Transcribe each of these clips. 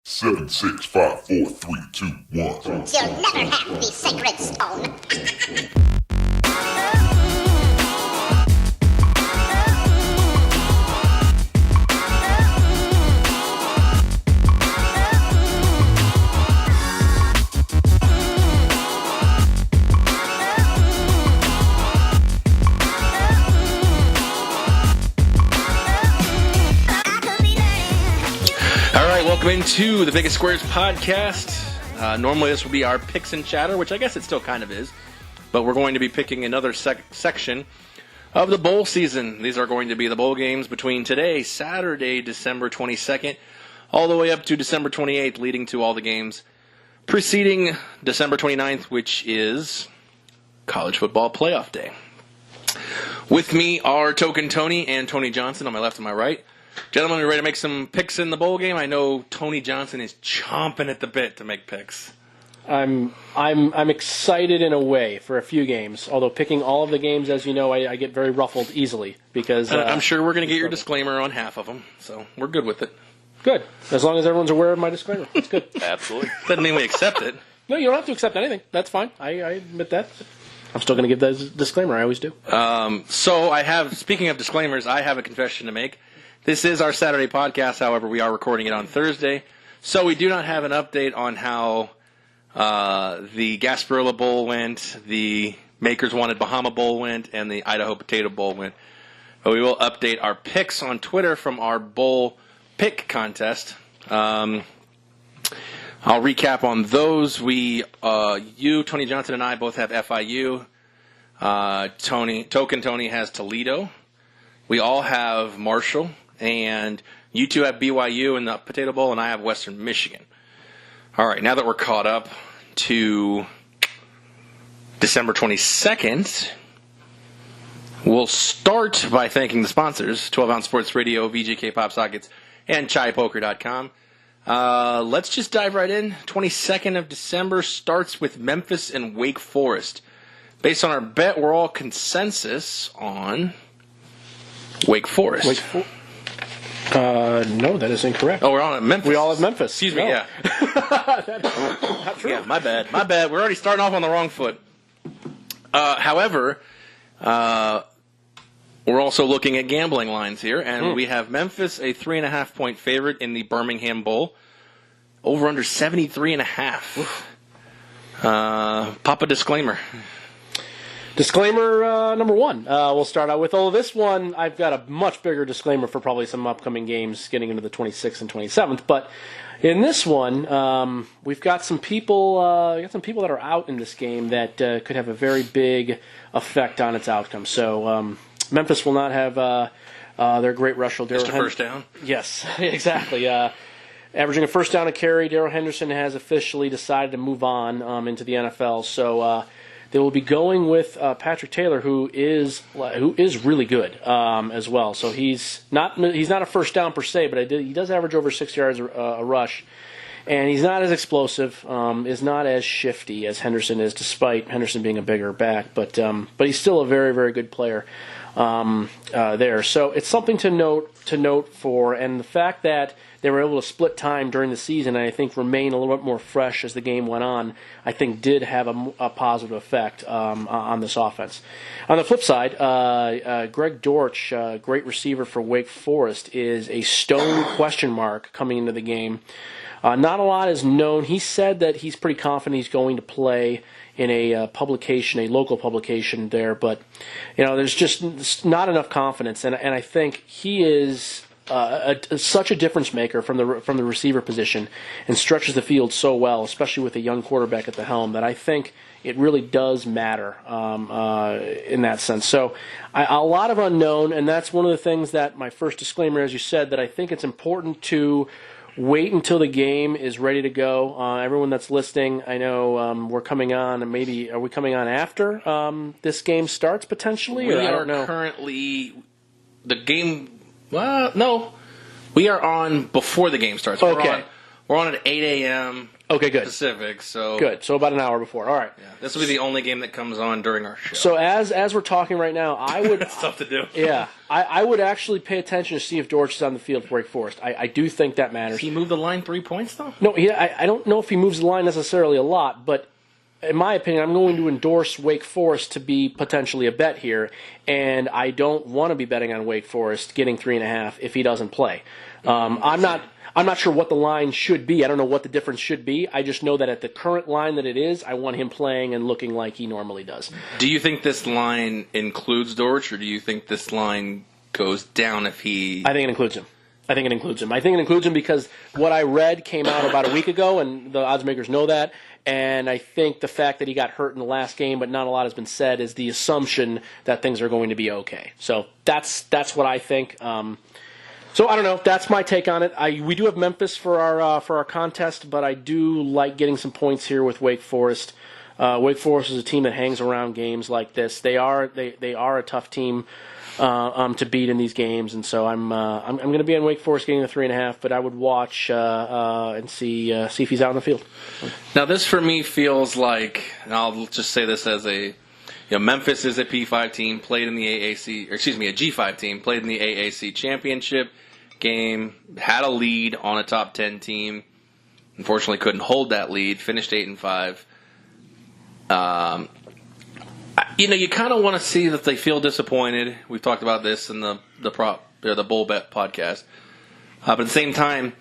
7, 6, 5, 4, 3, 2, 1. You'll never have the sacred stone. Welcome into the Vegas Squares podcast. Normally this will be our picks and chatter, which I guess it still kind of is. But we're going to be picking another section of the bowl season. These are going to be the bowl games between today, Saturday, December 22nd, all the way up to December 28th, leading to all the games preceding December 29th, which is college football playoff day. With me are Token Tony and Tony Johnson on my left and my right. Gentlemen, are you ready to make some picks in the bowl game? I know Tony Johnson is chomping at the bit to make picks. I'm excited in a way for a few games. Although picking all of the games, as you know, I get very ruffled easily because I'm sure we're going to get your disclaimer on half of them, so we're good with it. Good, as long as everyone's aware of my disclaimer. That's good. Absolutely. Doesn't mean we accept it. No, you don't have to accept anything. That's fine. I admit that. I'm still going to give that disclaimer. I always do. Speaking of disclaimers, I have a confession to make. This is our Saturday podcast, however, we are recording it on Thursday, so we do not have an update on how the Gasparilla Bowl went, the Makers Wanted Bahama Bowl went, and the Idaho Potato Bowl went. But we will update our picks on Twitter from our bowl pick contest. I'll recap on those. You, Tony Johnson, and I both have FIU. Token Tony has Toledo. We all have Marshall. And you two have BYU in the Potato Bowl, and I have Western Michigan. All right, now that we're caught up to December 22nd, we'll start by thanking the sponsors, 12-Ounce Sports Radio, VGK Pop Sockets, and ChaiPoker.com. Let's just dive right in. 22nd of December starts with Memphis and Wake Forest. Based on our bet, we're all consensus on Wake Forest. No, that is incorrect. Oh, we're on at Memphis. We all have Memphis. Excuse me, yeah. That's not true. Yeah, my bad. We're already starting off on the wrong foot. However, we're also looking at gambling lines here, and we have Memphis a 3.5-point favorite in the Birmingham Bowl. Over under 73.5. Pop a disclaimer. Disclaimer number one. We'll start out with, this one, I've got a much bigger disclaimer for probably some upcoming games getting into the 26th and 27th. But in this one, we've got some people that are out in this game that could have a very big effect on its outcome. So Memphis will not have their great rusher. Just a first down? Yes, exactly. Averaging a first down a carry, Darrell Henderson has officially decided to move on into the NFL. So they will be going with Patrick Taylor, who is really good as well. So he's not a first down per se, but he does average over 6 yards a rush, and he's not as explosive, is not as shifty as Henderson is, despite Henderson being a bigger back. But he's still a very, very good player there. So it's something to note for, and the fact that they were able to split time during the season and I think remain a little bit more fresh as the game went on, I think did have a positive effect on this offense. On the flip side, Greg Dortch, great receiver for Wake Forest, is a stone question mark coming into the game. Not a lot is known. He said that he's pretty confident he's going to play in a local publication there, but there's just not enough confidence, and I think he is such a difference maker from the receiver position and stretches the field so well, especially with a young quarterback at the helm, that I think it really does matter in that sense. So a lot of unknown, and that's one of the things that my first disclaimer, as you said, that I think it's important to wait until the game is ready to go. Everyone that's listening, I know we're coming on, and maybe are we coming on after this game starts potentially? We are currently the game. Well, no, we are on before the game starts. Okay. We're on at 8 a.m. Okay, good. Pacific, so Good. So about an hour before. All right. Yeah, this will be the only game that comes on during our show. So as we're talking right now, I would It's tough to do. Yeah, I would actually pay attention to see if Dortch is on the field for Wake Forest. I do think that matters. Does he move the line 3 points though? No, I don't know if he moves the line necessarily a lot, but in my opinion, I'm going to endorse Wake Forest to be potentially a bet here, and I don't want to be betting on Wake Forest getting 3.5 if he doesn't play. I'm not sure what the line should be. I don't know what the difference should be. I just know that at the current line that it is, I want him playing and looking like he normally does. Do you think this line includes Dortch, or do you think this line goes down if he... I think it includes him. I think it includes him because what I read came out about a week ago, and the odds makers know that. And I think the fact that he got hurt in the last game, but not a lot has been said, is the assumption that things are going to be okay. So that's what I think. So I don't know. That's my take on it. We do have Memphis for our contest, but I do like getting some points here with Wake Forest. Wake Forest is a team that hangs around games like this. They are a tough team to beat in these games, and so I'm going to be on Wake Forest getting the 3.5. But I would watch and see if he's out on the field. Now this for me feels like, and I'll just say this as a. Memphis is a P5 team, played in the a G5 team, played in the AAC championship game, had a lead on a top 10 team. Unfortunately, couldn't hold that lead. Finished 8-5. You kind of want to see that they feel disappointed. We've talked about this in the bowl bet podcast. But at the same time,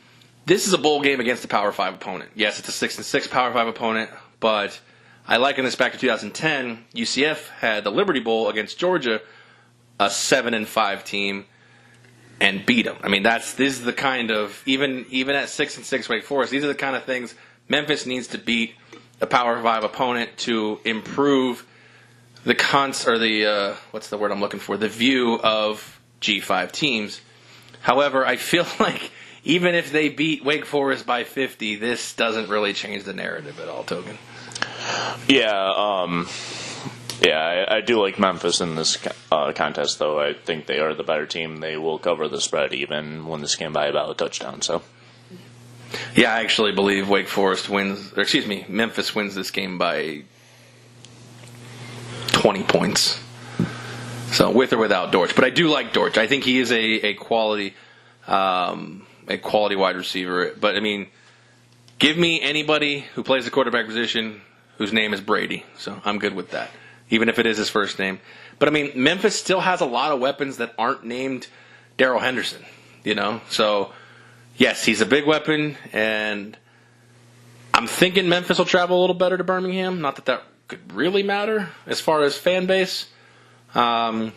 this is a bowl game against a Power 5 opponent. Yes, it's a 6-6 Power 5 opponent, but I liken this back to 2010. UCF had the Liberty Bowl against Georgia, a 7-5 team, and beat them. I mean, this is the kind of even at 6-6 Wake Forest. These are the kind of things Memphis needs to beat a Power 5 opponent to improve the what's the word I'm looking for? The view of G5 teams. However, I feel like even if they beat Wake Forest by 50, this doesn't really change the narrative at all, Togan. Yeah, I do like Memphis in this contest, though. I think they are the better team. They will cover the spread even when this game by about a touchdown. So, yeah, I actually believe Memphis wins this game by 20 points. So with or without Dortch, but I do like Dortch. I think he is a quality wide receiver. But I mean, give me anybody who plays the quarterback position whose name is Brady. So I'm good with that, even if it is his first name. But I mean, Memphis still has a lot of weapons that aren't named Darrell Henderson. So yes, he's a big weapon, and I'm thinking Memphis will travel a little better to Birmingham. Not that could really matter as far as fan base. But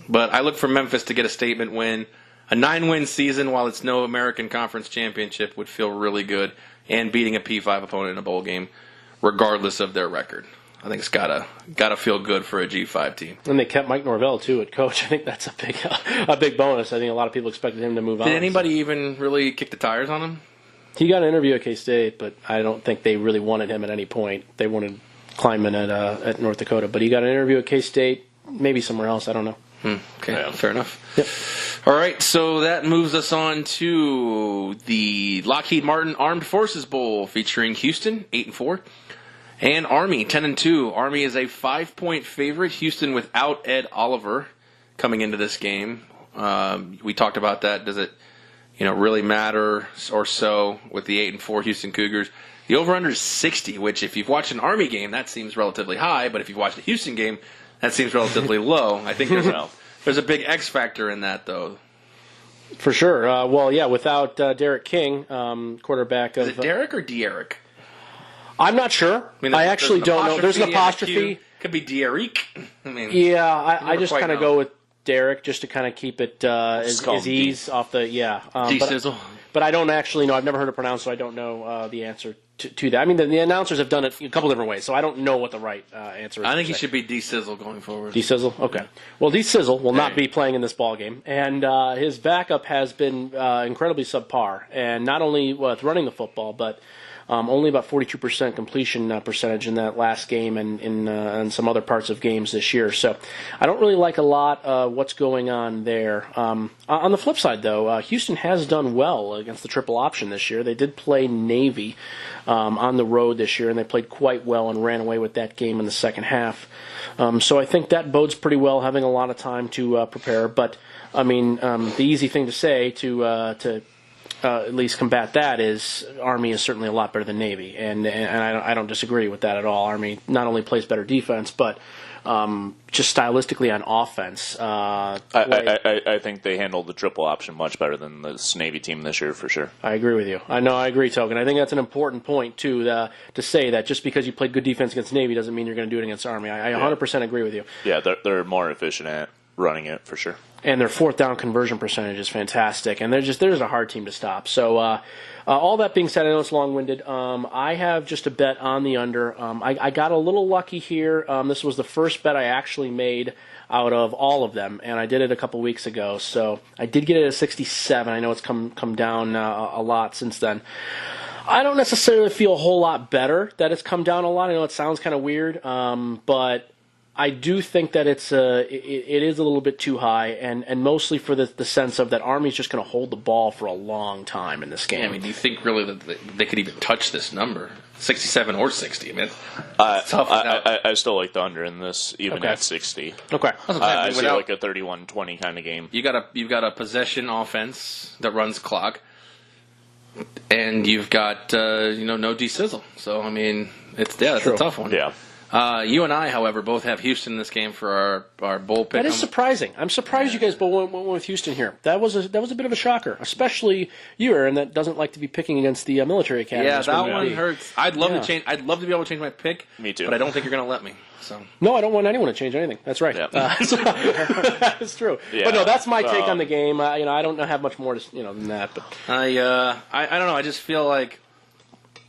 I look for Memphis to get a statement win. A 9-win season, while it's no American Conference Championship, would feel really good. And beating a P5 opponent in a bowl game, regardless of their record. I think it's gotta feel good for a G5 team. And they kept Mike Norvell, too, at coach. I think that's a big bonus. I think a lot of people expected him to move on. Did anybody even really kick the tires on him? He got an interview at K-State, but I don't think they really wanted him at any point. They wanted Kleinman at North Dakota, but he got an interview at K-State, maybe somewhere else. I don't know. Okay, yeah. Fair enough. Yep. All right, so that moves us on to the Lockheed Martin Armed Forces Bowl featuring Houston, 8-4, and Army, 10-2. Army is a 5-point favorite. Houston without Ed Oliver coming into this game. We talked about that. Does it, really matter or so with the 8-4 Houston Cougars? The over/under is 60, which if you've watched an Army game, that seems relatively high. But if you've watched a Houston game, that seems relatively low. I think there's a big X factor in that, though. For sure. Without Derek King, quarterback of... Is it Derek or De'Eric? I'm not sure. I actually don't know. There's an apostrophe. Could be De'Eric. I just kind of go with Derek just to kind of keep it as ease off the... D-Sizzle. But I don't actually know. I've never heard it pronounced, so I don't know the answer to that. I mean, the announcers have done it a couple different ways, so I don't know what the right answer is. I think he should be D-Sizzle going forward. D-Sizzle? Okay. Well, D-Sizzle will not be playing in this ballgame, and his backup has been incredibly subpar, and not only with running the football, but only about 42% completion percentage in that last game and in some other parts of games this year. So I don't really like a lot what's going on there. On the flip side, though, Houston has done well against the triple option this year. They did play Navy on the road this year, and they played quite well and ran away with that game in the second half. So I think that bodes pretty well, having a lot of time to prepare. But, I mean, the easy thing to say to at least combat that is Army is certainly a lot better than Navy, and I don't disagree with that at all. Army not only plays better defense, but just stylistically on offense. I think they handled the triple option much better than this Navy team this year, for sure. I agree with you. I agree, Token. I think that's an important point, too, to say that just because you played good defense against Navy doesn't mean you're going to do it against Army. I 100% agree with you. Yeah, they're more efficient at running it, for sure. And their fourth down conversion percentage is fantastic, and there's a hard team to stop. So all that being said, I know it's long-winded. I have just a bet on the under. I got a little lucky here. This was the first bet I actually made out of all of them, and I did it a couple weeks ago. So I did get it at 67. I know it's come down a lot since then. I don't necessarily feel a whole lot better that it's come down a lot. I know it sounds kind of weird, but I do think that it is a little bit too high, and mostly for the sense of that Army's just going to hold the ball for a long time in this game. Yeah, I mean, do you think really that they could even touch this number? 67 or 60? I mean, it's tough. I still like the under in this, even at 60. Okay. I see like a 31-20 kind of game. You've got a possession offense that runs clock, and you've got no D-Sizzle. So, I mean, it's a tough one. Yeah. You and I, however, both have Houston in this game for our bowl pick. That is surprising. I'm surprised you guys both went with Houston here. That was a bit of a shocker, especially you, Aaron, that doesn't like to be picking against the military academy. Yeah, that one hurts. I'd love to change. I'd love to be able to change my pick. Me too. But I don't think you're going to let me. So no, I don't want anyone to change anything. That's right. Yep. That's true. Yeah. But no, that's my take on the game. I don't have much more to than that. But I don't know. I just feel like.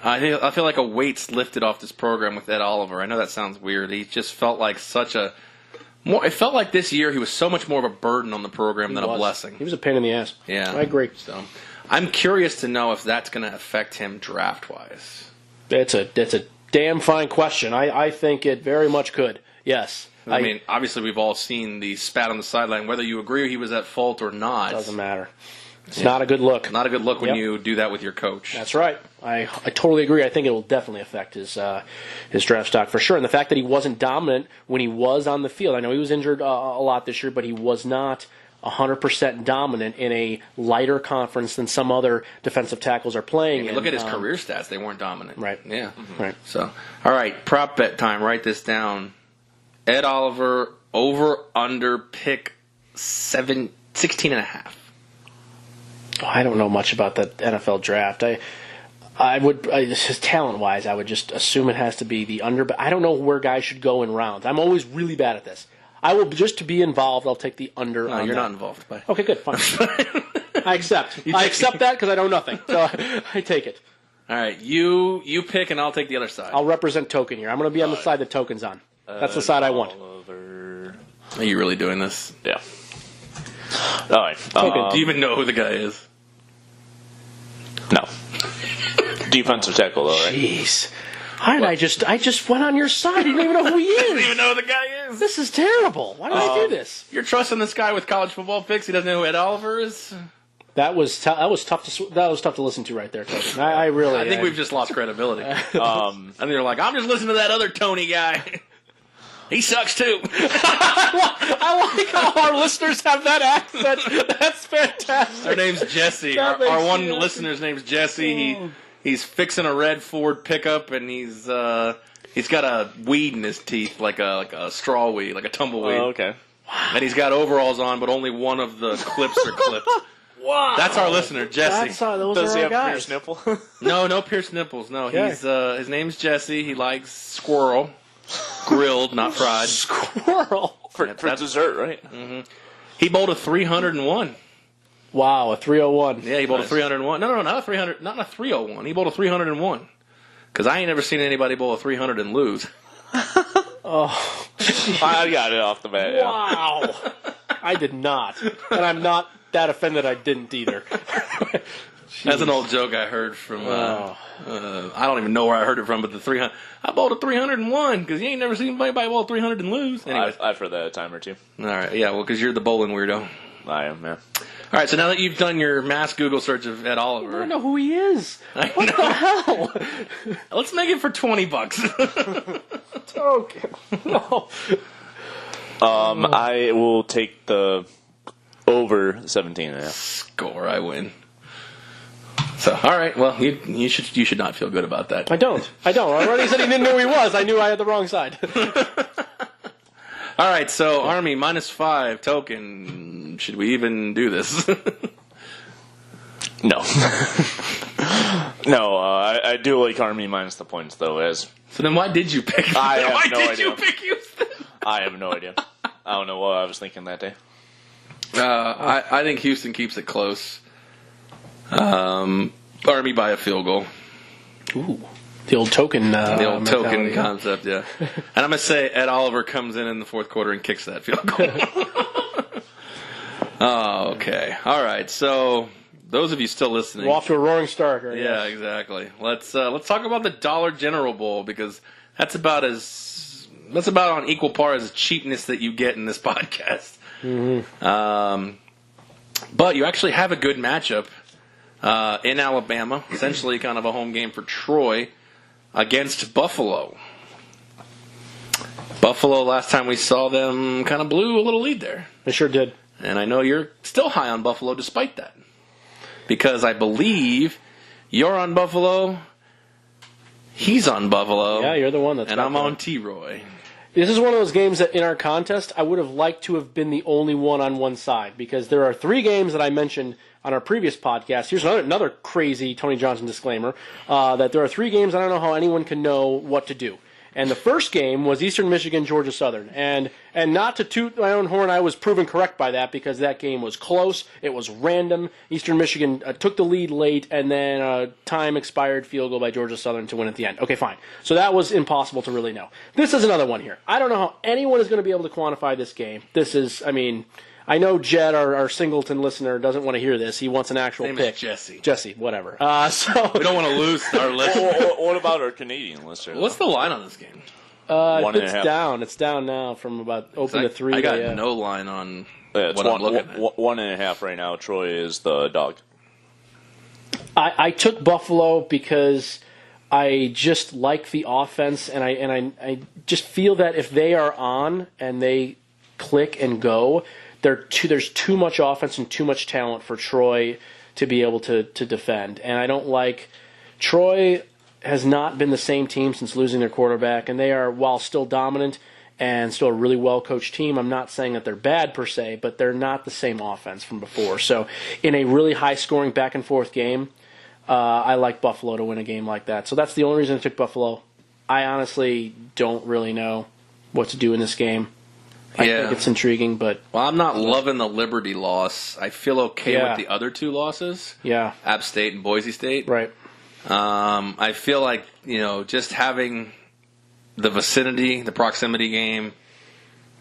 I feel like a weight's lifted off this program with Ed Oliver. I know that sounds weird. He just felt like it felt like this year he was so much more of a burden on the program than a blessing. He was a pain in the ass. Yeah. I agree. So I'm curious to know if that's going to affect him draft-wise. It's a damn fine question. I think it very much could. Yes. I mean, obviously we've all seen the spat on the sideline. Whether you agree he was at fault or not. Doesn't matter. It's not a good look. Not a good look when you do that with your coach. That's right. I totally agree. I think it will definitely affect his draft stock for sure. And the fact that he wasn't dominant when he was on the field. I know he was injured a lot this year, but he was not 100% dominant in a lighter conference than some other defensive tackles are playing. Look at his career stats. They weren't dominant. Right. Yeah. Mm-hmm. Right. So, all right, prop bet time. Write this down. Ed Oliver, over, under, pick 16.5. I don't know much about the NFL draft. I would just talent-wise, I would just assume it has to be the under. But I don't know where guys should go in rounds. I'm always really bad at this. I will just to be involved. I'll take the under. No, you're not involved. But. Okay, good, fine. I accept. I accept that because I know nothing. So I take it. All right, you pick, and I'll take the other side. I'll represent Token here. I'm going to be on the side that Token's on. That's the side I want. Are you really doing this? Yeah. All right. Do you even know who the guy is? No. Defensive tackle, though, right? Jeez. I just went on your side. You don't even know who he is. I don't even know who the guy is. This is terrible. Why did I do this? You're trusting this guy with college football picks. He doesn't know who Ed Oliver is. That was tough to listen to right there, Token. I think we've just lost credibility. And you're like, I'm just listening to that other Tony guy. He sucks too. I like how our listeners have that accent. That's fantastic. Her name's Jesse. Our one listener's name's Jesse. He's fixing a red Ford pickup, and he's got a weed in his teeth, like a straw weed, like a tumbleweed. Oh, okay. Wow. And he's got overalls on, but only one of the clips are clipped. Wow. That's our listener, Jesse. Does he have a pierced nipple? No pierced nipples. No, okay. His name's Jesse. He likes squirrel. Grilled, not fried. Squirrel. For dessert, right? Mm-hmm. He bowled a 301. Wow, a 301. Yeah, he bowled a 301. No, not a 300. Not a 301. He bowled a 301. Because I ain't never seen anybody bowl a 300 and lose. I got it off the bat. Yeah. Wow. I did not. And I'm not that offended I didn't either. That's an old joke I heard from, I don't even know where I heard it from, but the 300. I bowled a 301 because you ain't never seen anybody bowl a 300 and lose. Anyways. I've heard that a time or two. All right, yeah, well, because you're the bowling weirdo. I am, yeah. All right, so now that you've done your mass Google search of Ed Oliver. I don't know who he is. What the hell? Let's make it for $20. Okay. No. I will take the over 17.5. Score, I win. So, all right, well, you should not feel good about that. I don't. I already said he didn't know who he was. I knew I had the wrong side. All right, so Army -5 token. Should we even do this? No. No, I do like Army minus the points, though. So then why did you pick I have why no did idea. you pick Houston? I have no idea. I don't know what I was thinking that day. I think Houston keeps it close. Army by a field goal. Ooh. The old token Token concept, yeah. And I'm going to say Ed Oliver comes in the fourth quarter and kicks that field goal. Oh, okay. All right. So those of you still listening. We're off to a roaring start, right? Yeah, exactly. Let's talk about the Dollar General Bowl because that's about on equal par as cheapness that you get in this podcast. Mm-hmm. But you actually have a good matchup in Alabama, essentially kind of a home game for Troy against Buffalo. Buffalo, last time we saw them, kind of blew a little lead there. They sure did. And I know you're still high on Buffalo despite that. Because I believe you're on Buffalo, he's on Buffalo. Yeah, you're the one that's and I'm on T-Roy. This is one of those games that in our contest, I would have liked to have been the only one on one side because there are 3 games that I mentioned on our previous podcast. Here's another crazy Tony Johnson disclaimer, that there are 3 games I don't know how anyone can know what to do. And the first game was Eastern Michigan, Georgia Southern. And not to toot my own horn, I was proven correct by that because that game was close. It was random. Eastern Michigan took the lead late, and then a time-expired field goal by Georgia Southern to win at the end. Okay, fine. So that was impossible to really know. This is another one here. I don't know how anyone is going to be able to quantify this game. This is, I know Jed, our Singleton listener, doesn't want to hear this. He wants an actual His name pick. is Jesse. Jesse, whatever. So We don't want to lose our listener. What about our Canadian listener? What's the line on this game? 1.5. down. It's down now from about open to 3. I got no line on Yeah, it's what I'm looking at. 1.5 right now. Troy is the dog. I took Buffalo because I just like the offense, and I just feel that if they are on and they click and go, there's too much offense and too much talent for Troy to be able to defend. And I don't like Troy has not been the same team since losing their quarterback, and they are, while still dominant and still a really well-coached team, I'm not saying that they're bad per se, but they're not the same offense from before. So in a really high-scoring back-and-forth game, I like Buffalo to win a game like that. So that's the only reason I took Buffalo. I honestly don't really know what to do in this game. I think it's intriguing, but... Well, I'm not loving the Liberty loss. I feel okay with the other 2 losses. Yeah. App State and Boise State. Right. I feel like, just having the vicinity, the proximity game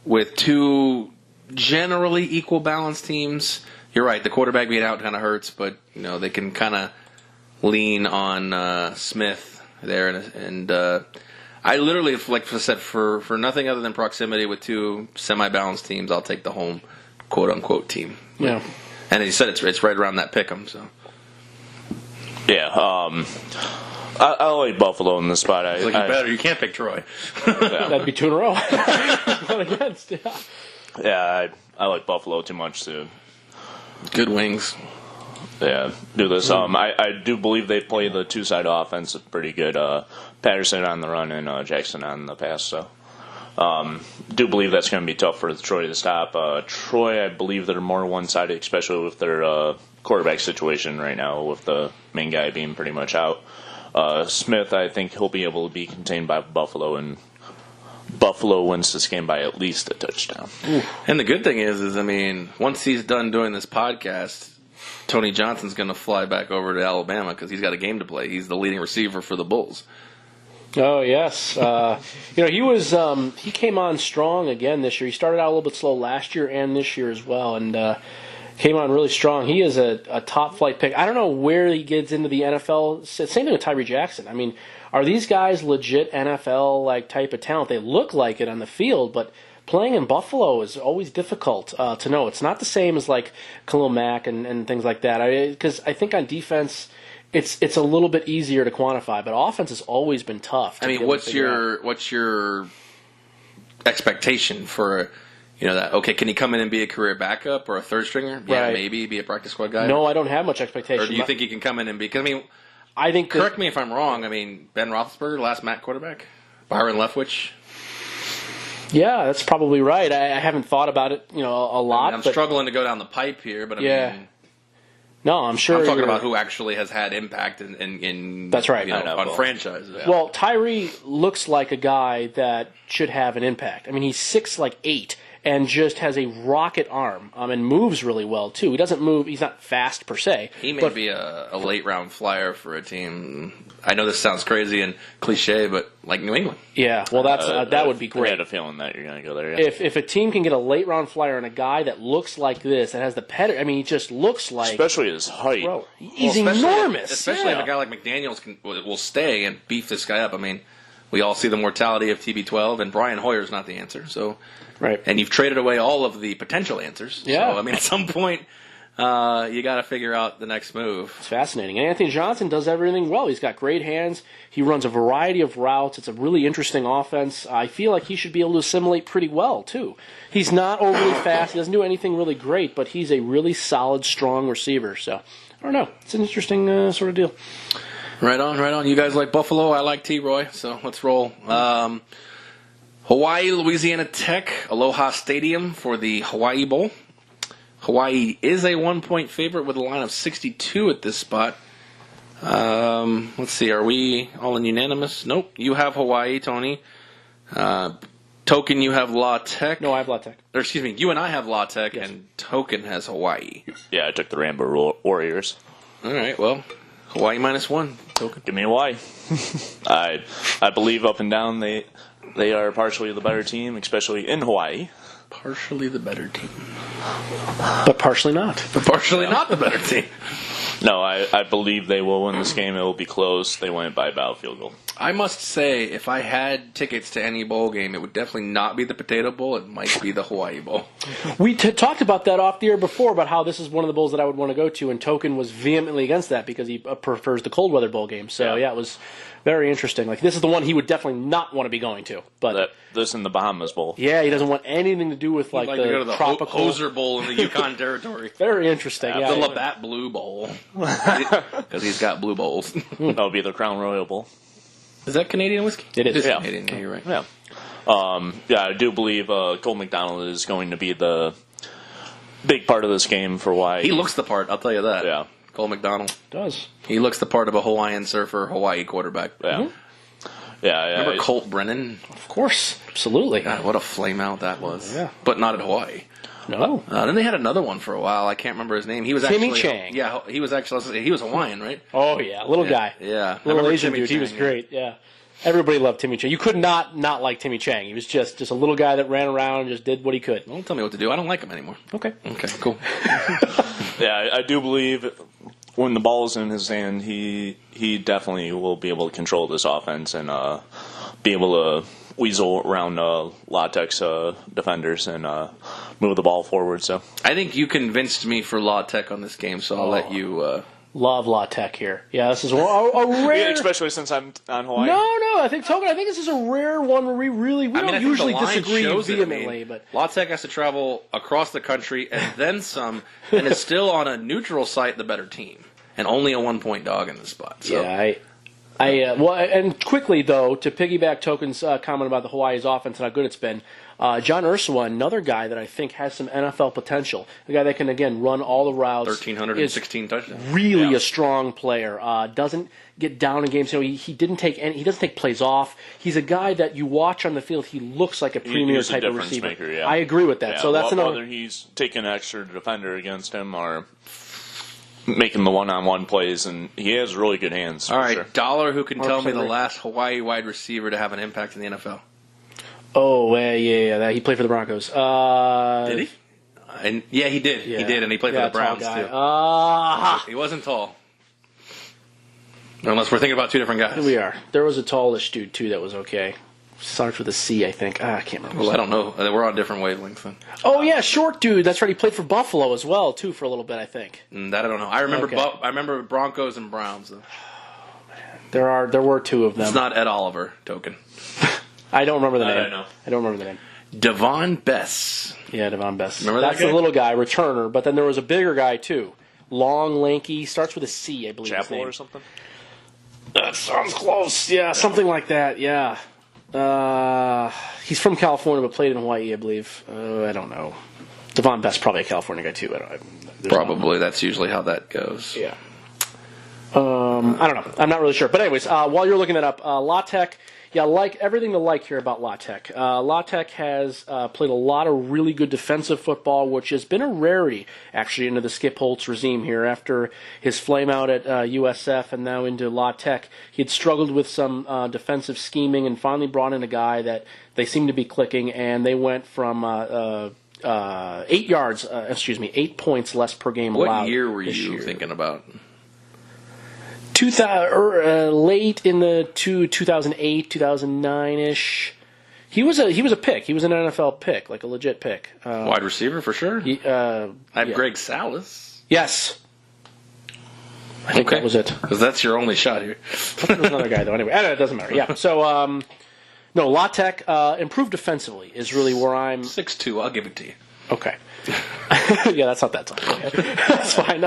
with 2 generally equal balanced teams. You're right, the quarterback being out kind of hurts, but, they can kind of lean on Smith there. And I literally, like I said, for nothing other than proximity with 2 semi-balanced teams, I'll take the home quote-unquote team. Yeah. And as you said, it's right around that pick 'em, so... Yeah, I like Buffalo in this spot. You better. You can't pick Troy. That'd be 2 in a row. Not against, yeah. Yeah, I like Buffalo too much to... Good wings. Yeah, do this. I do believe they play the 2-side offense pretty good. Patterson on the run and Jackson on the pass, so... do believe that's going to be tough for Troy to stop. Troy, I believe they're more one-sided, especially with their quarterback situation right now, with the main guy being pretty much out. Smith, I think he'll be able to be contained by Buffalo, and Buffalo wins this game by at least a touchdown. And the good thing is once he's done doing this podcast, Tony Johnson's going to fly back over to Alabama because he's got a game to play. He's the leading receiver for the Bulls. Oh yes, he came on strong again this year. He started out a little bit slow last year and this year as well, and came on really strong. He is a top flight pick. I don't know where he gets into the NFL. Same thing with Tyree Jackson. I mean, are these guys legit NFL like type of talent? They look like it on the field, but playing in Buffalo is always difficult to know. It's not the same as like Khalil Mack and things like that. Because I think on defense, it's a little bit easier to quantify, but offense has always been tough. I mean, what's your expectation for that? Okay, can he come in and be a career backup or a third stringer? Yeah, Right. maybe be a practice squad guy. No, I don't have much expectation. Or do you think he can come in and be? Because I think correct me if I'm wrong. I mean, Ben Roethlisberger, last MAC quarterback, Byron Leftwich. Yeah, that's probably right. I haven't thought about it, a lot. I'm but struggling to go down the pipe here, but Yeah. I mean, no, I'm sure. I'm talking about who actually has had impact in That's right. on franchises. Well, Tyree looks like a guy that should have an impact. I mean, he's 6'8" and just has a rocket arm and moves really well too. He doesn't move. He's not fast per se. He may be a late round flyer for a team. I know this sounds crazy and cliche, but like New England. Yeah, well, that would be I great. had a feeling that you're going to go there. Yeah. If a team can get a late round flyer and a guy that looks like this and has the pedigree, I mean, he just looks like Especially his height. bro. He's Especially- enormous. Especially Yeah. if a guy like McDaniels will stay and beef this guy up. I mean, we all see the mortality of TB12, and Brian Hoyer's not the answer. So, Right. and you've traded away all of the potential answers. Yeah. So, I mean, at some point, you got to figure out the next move. It's fascinating. And Anthony Johnson does everything well. He's got great hands. He runs a variety of routes. It's a really interesting offense. I feel like he should be able to assimilate pretty well, too. He's not overly fast. He doesn't do anything really great, but he's a really solid, strong receiver. So, I don't know. It's an interesting sort of deal. Right on, right on. You guys like Buffalo? I like T-Roy, so let's roll. Hawaii, Louisiana Tech, Aloha Stadium for the Hawaii Bowl. Hawaii is a 1-point favorite with a line of 62 at this spot. Let's see, are we all in unanimous? Nope. You have Hawaii, Tony. Token, you have La Tech. No, I have La Tech. Or excuse me, you and I have La Tech, Yes. and Token has Hawaii. Yeah, I took the Rambo Warriors. All right, well, Hawaii -1. Token. Give me Hawaii. I believe up and down they are partially the better team, especially in Hawaii. Partially the better team. But partially not. But partially not the better team. No, I believe they will win this game. It will be close. They win it by about a field goal. I must say, if I had tickets to any bowl game, it would definitely not be the Potato Bowl. It might be the Hawaii Bowl. We talked about that off the air before, about how this is one of the bowls that I would want to go to, and Token was vehemently against that because he prefers the cold weather bowl game. So, yeah, it was very interesting. Like, this is the one he would definitely not want to be going to. But This in the Bahamas Bowl. yeah, he doesn't want anything to do with I'd like to go to the tropical. Hoser Bowl in the Yukon Territory. Very interesting. The Yeah, Labatt Blue Bowl. Because he's got blue bowls. That'll be the Crown Royal Bowl. Is that Canadian whiskey? It is. Yeah. Canadian, yeah, you're right. Yeah. I do believe Cole McDonald is going to be the big part of this game for Hawaii. He looks the part, I'll tell you that. Yeah. Cole McDonald. does. He looks the part of a Hawaiian surfer, Hawaii quarterback. Yeah. Yeah. Remember Colt Brennan? Of course. Absolutely. God, what a flame out that was. Yeah. But not at Hawaii. No. Then they had another one for a while. I can't remember his name. He was Timmy actually Chang. Yeah, he was actually he was Hawaiian, right? Oh, yeah. Little guy. Yeah. I Little remember Asian Timmy dude. He was Chang, great. Yeah. Everybody loved Timmy Chang. You could not like Timmy Chang. He was just a little guy that ran around and just did what he could. Don't tell me what to do. I don't like him anymore. Okay. Okay, cool. Yeah, I do believe when the ball's in his hand, he definitely will be able to control this offense and be able to weasel around Latex defenders and move the ball forward. So I think you convinced me for La Tech on this game, so I'll let you. Love La Tech here. Yeah, this is a rare. yeah, especially since I'm on Hawaii. No, I think Token. I think this is a rare one where we don't usually disagree vehemently, but La Tech has to travel across the country and then some, and is still on a neutral site the better team, and only a 1-point dog in this spot. So. yeah, and quickly though, to piggyback Token's comment about the Hawaii's offense and how good it's been, John Ursula, another guy that I think has some NFL potential, a guy that can again run all the routes, 1,316 touchdowns, really a strong player. Doesn't get down in games. He doesn't take plays off. He's a guy that you watch on the field. He looks like a premier He's type a of difference receiver. maker, yeah. I agree with that. Yeah, so that's another. whether he's taking an extra defender against him or making the one-on-one plays, and he has really good hands. All right, sure. Dollar, who can tell me the Henry. last Hawaii wide receiver to have an impact in the NFL? Oh, yeah. He played for the Broncos. Did he? And yeah, he did. Yeah. He did, and he played for Yeah, the Browns tall guy. too. He wasn't tall. Unless we're thinking about two different guys. We are. There was a tallish dude, too, that was okay. Starts with a C, I think. I can't remember. Well, I don't know. We're on different wavelengths then. Oh, yeah, short dude. That's right. He played for Buffalo as well, too, for a little bit, I think. That I don't know. I remember. Okay. I remember Broncos and Browns. Though. There were two of them. It's not Ed Oliver token. I don't remember the I name. don't know. I don't remember the name. Devon Bess. Yeah, Devon Best. Remember that That's guy? the little guy, returner. But then there was a bigger guy, too. Long, lanky. Starts with a C, I believe. his Chapel name. or something? That sounds close. Yeah, something like that. Yeah. He's from California, but played in Hawaii, I believe. I don't know. Devon Best, probably a California guy too. There's Probably. That's usually how that goes. Yeah. I don't know. I'm not really sure. But anyways, while you're looking that up, La Tech, yeah, like everything to like here about La Tech. La Tech has played a lot of really good defensive football, which has been a rarity, actually, into the Skip Holtz regime here. After his flame out at USF and now into La Tech, he had struggled with some defensive scheming and finally brought in a guy that they seem to be clicking, and they went from 8 points less per game allowed. What year were this you year. thinking about? 2000 late in the 2008, 2009-ish. He was a pick. He was an NFL pick, like a legit pick. Wide receiver for sure. I I have Greg Salas. Yes. I think that was it. Because that's your only shot here. There was another guy, though. Anyway, it doesn't matter. Yeah. So, no, La Tech improved defensively is really where I'm... 6'2", I'll give it to you. Okay. Yeah, that's not that tall. That's fine.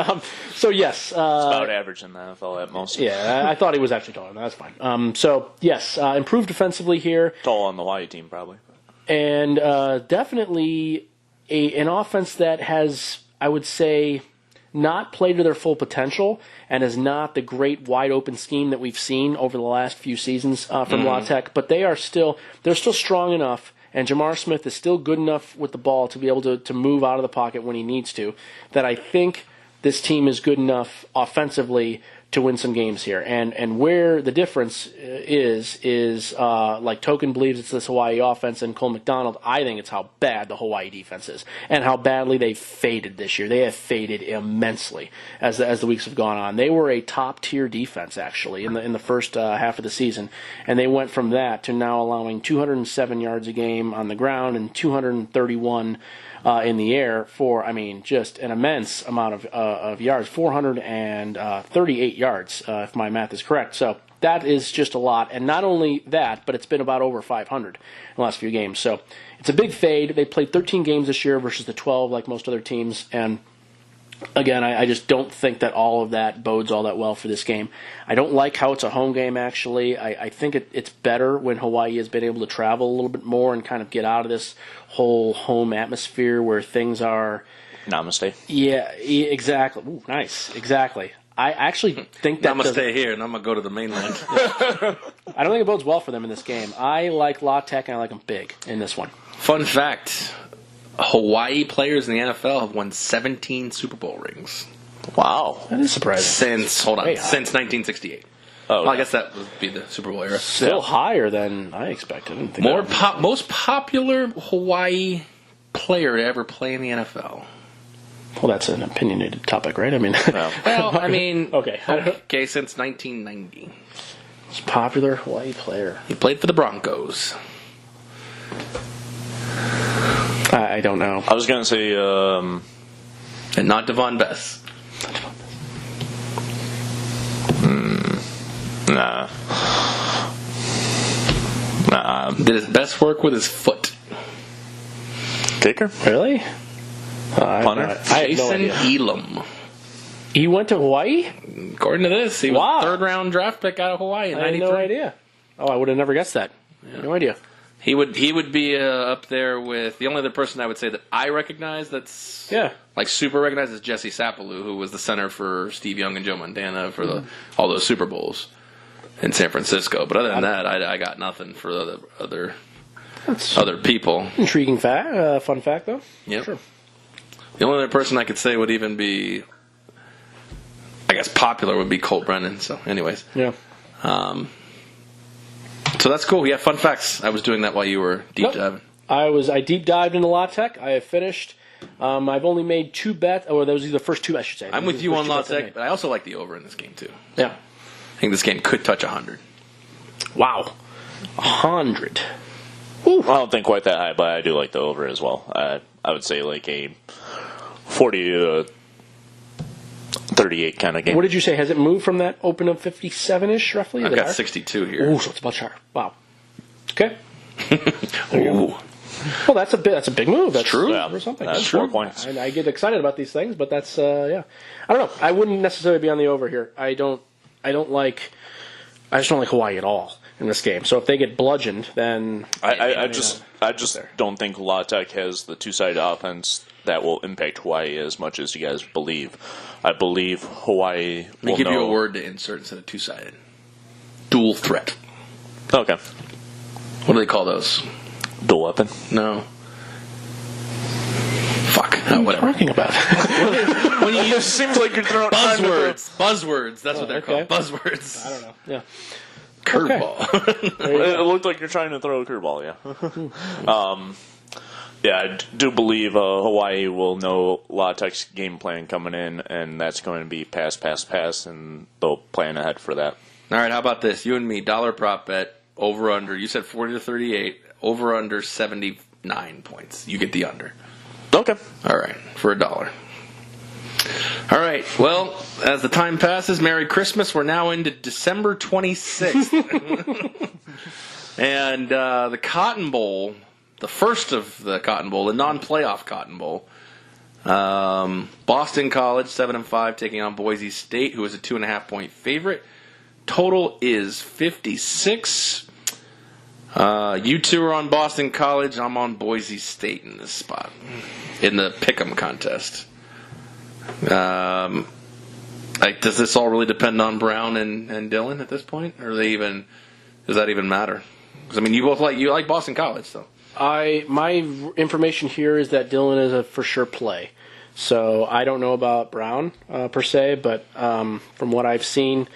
So, yes. About average in the NFL at most. Yeah, I thought he was actually taller. That's fine. So, yes, improved defensively here. Tall on the Hawaii team, probably. And definitely an offense that has, I would say, not played to their full potential and is not the great wide open scheme that we've seen over the last few seasons from La Tech. But they're still strong enough, and Jamar Smith is still good enough with the ball to be able to move out of the pocket when he needs to, that I think this team is good enough offensively to win some games here. And where the difference is like Token believes it's this Hawaii offense, and Cole McDonald, I think it's how bad the Hawaii defense is and how badly they've faded this year. They have faded immensely as the weeks have gone on. They were a top-tier defense, actually, in the first half of the season, and they went from that to now allowing 207 yards a game on the ground and 231 in the air for, just an immense amount of yards, 438 yards, if my math is correct. So that is just a lot. And not only that, but it's been about over 500 in the last few games. So it's a big fade. They played 13 games this year versus the 12 like most other teams. And again, I just don't think that all of that bodes all that well for this game. I don't like how it's a home game, actually. I think it's better when Hawaii has been able to travel a little bit more and kind of get out of this whole home atmosphere where things are... Namaste. Yeah, exactly. Ooh, nice. Exactly. I actually think that... I'm going to stay here, and I'm going to go to the mainland. I don't think it bodes well for them in this game. I like La Tech, and I like them big in this one. Fun fact, Hawaii players in the NFL have won 17 Super Bowl rings. Wow. That is surprising. Since 1968. Oh, Well, I guess that would be the Super Bowl era. Still higher than I expected. I didn't think Most popular Hawaii player to ever play in the NFL. Well, that's an opinionated topic, right? Well, Okay. okay, since 1990. Most popular Hawaii player. He played for the Broncos. I don't know. I was going to say... And not Devon Bess. Nah. Did his best work with his foot. Kicker? Really? Punter? I have no Jason idea. Elam. He went to Hawaii? According to this, he was Wow. a third-round draft pick out of Hawaii in I had 93. no idea. Oh, I would have never guessed that. No idea. He would be up there with the only other person I would say that I recognize that's Yeah. like super recognized is Jesse Sapolu, who was the center for Steve Young and Joe Montana for all those Super Bowls in San Francisco. But other than that, I got nothing for other people. Intriguing fact. Fun fact, though. Yep. Sure. The only other person I could say would even be guess popular would be Colt Brennan. So, anyways. Yeah. So that's cool. Yeah, fun facts. I was doing that while you were deep diving. I deep dived into La Tech. I have finished. I've only made 2 bets. Or those are the first 2, I should say. I'm with you on La Tech, but I also like the over in this game, too. Yeah. I think this game could touch 100. Wow. 100. I don't think quite that high, but I do like the over as well. I would say like a 40 to 38 kind of game. What did you say? Has it moved from that open of 57-ish, roughly? I've got 62 here. Ooh, so it's much higher. Wow. Okay. Ooh. Well, that's a big move. That's true. Yeah, or something. That's 4 points. I get excited about these things, but that's yeah. I don't know. I wouldn't necessarily be on the over here. I just don't like Hawaii at all in this game. So if they get bludgeoned, then I just don't think La Tech has the two-sided offense that will impact Hawaii as much as you guys believe. I believe Hawaii will give you a word to insert instead of two-sided. Dual threat. Okay. What do they call those? Dual weapon? No. Fuck. Whatever. talking about? When you use, seems like you're throwing buzzwords. Buzzwords. That's what they're called. Buzzwords. I don't know. Yeah. Curveball. It looked like you're trying to throw a curveball, yeah. Yeah, I do believe Hawaii will know La Tech's game plan coming in, and that's going to be pass, pass, pass, and they'll plan ahead for that. All right, how about this? You and me, dollar prop bet, over under. You said 40 to 38, over under 79 points. You get the under. Okay. All right, for $1. All right, well, as the time passes, Merry Christmas. We're now into December 26th. And the Cotton Bowl, the first of the Cotton Bowl, the non-playoff Cotton Bowl. Boston College, 7-5, taking on Boise State, who is a 2.5-point favorite. Total is 56. You two are on Boston College. I'm on Boise State in this spot, in the Pick'em contest. Does this all really depend on Brown and Dylan at this point, or does that even matter? Because I mean, you like Boston College, so. My information here is that Dylan is a for sure play. So I don't know about Brown per se, but from what I've seen,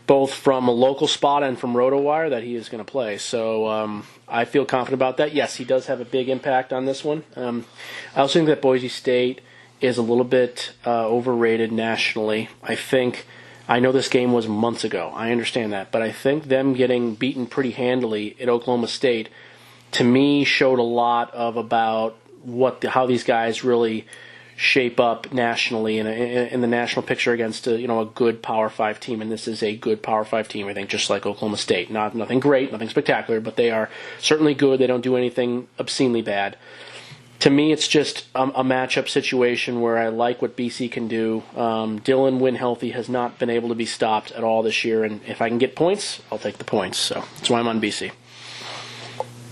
both from a local spot and from RotoWire, that he is going to play. So I feel confident about that. Yes, he does have a big impact on this one. I also think that Boise State is a little bit overrated nationally. I know this game was months ago. I understand that. But I think them getting beaten pretty handily at Oklahoma State, to me, showed a lot of about how these guys really shape up nationally in the national picture against a good Power 5 team. And this is a good Power 5 team, I think, just like Oklahoma State. Nothing great, nothing spectacular, but they are certainly good. They don't do anything obscenely bad. To me, it's just a matchup situation where I like what BC can do. Dylan, when healthy, has not been able to be stopped at all this year, and if I can get points, I'll take the points. So that's why I'm on BC.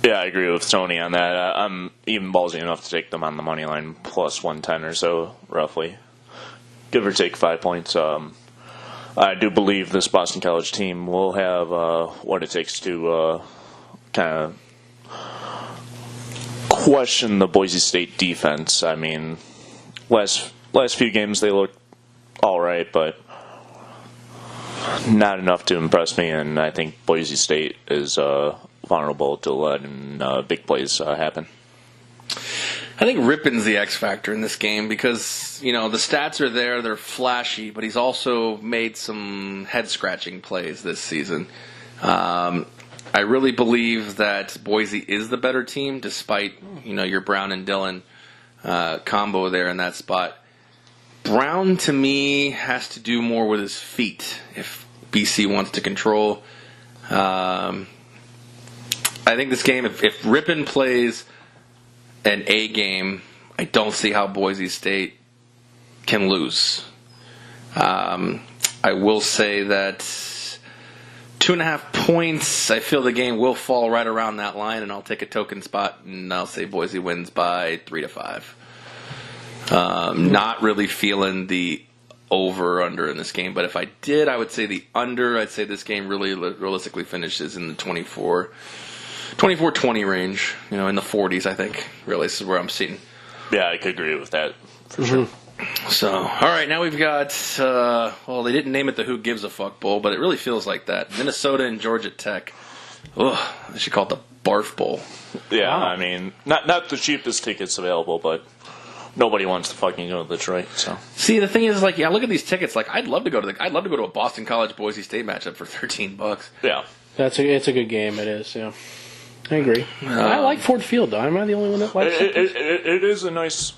Yeah, I agree with Tony on that. I'm even ballsy enough to take them on the money line, plus 110 or so, roughly. Give or take 5 points. I do believe this Boston College team will have what it takes to kind of question the Boise State defense. I mean, last few games they looked all right, but not enough to impress me, and I think Boise State is vulnerable to letting big plays happen. I think Rippin's the X factor in this game because, the stats are there, they're flashy, but he's also made some head-scratching plays this season. I really believe that Boise is the better team, despite your Brown and Dylan combo there in that spot. Brown, to me, has to do more with his feet if BC wants to control. I think this game, if Rippin plays an A game, I don't see how Boise State can lose. I will say that 2.5 points, I feel the game will fall right around that line, and I'll take a token spot, and I'll say Boise wins by 3 to 5. Not really feeling the over-under in this game, but if I did, I would say the under. I'd say this game really realistically finishes in the 24-20 range, in the 40s, I think, really, this is where I'm sitting. Yeah, I could agree with that, for sure. So, all right, now we've got, well, they didn't name it the Who Gives a Fuck Bowl, but it really feels like that. Minnesota and Georgia Tech. Ugh, they should call it the Barf Bowl. Yeah, wow. I mean, not the cheapest tickets available, but nobody wants to fucking go to Detroit. So see, the thing is, like, yeah, look at these tickets. Like, I'd love to go to a Boston College Boise State matchup for $13. Yeah, it's a good game. It is. Yeah, I agree. I like Ford Field though. Am I the only one that likes it? It is a nice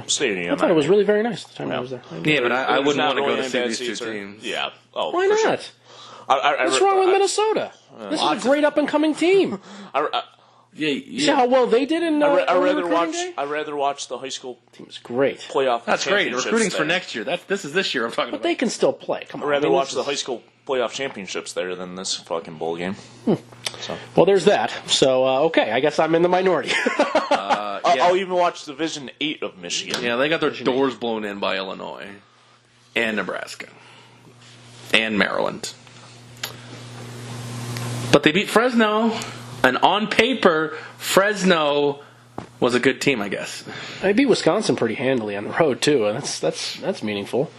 stadium. I thought it was really very nice the time I was there. Yeah, but I wouldn't want to go to see these two teams. Yeah. Oh, why not? Sure. What's wrong with Minnesota? This is a great up-and-coming team. Yeah. See how well they did in I'd rather watch the high school team's great. Playoff. That's great. Recruiting's for next year. This is this year I'm talking about. But they can still play. Come on. I'd rather watch the high school playoff championships there than this fucking bowl game. So. Well, there's that. So, okay, I guess I'm in the minority. I'll even watch Division 8 of Michigan. Yeah, they got their doors blown in by Illinois and Nebraska and Maryland. But they beat Fresno, and on paper, Fresno was a good team, I guess. They beat Wisconsin pretty handily on the road, too, and that's meaningful.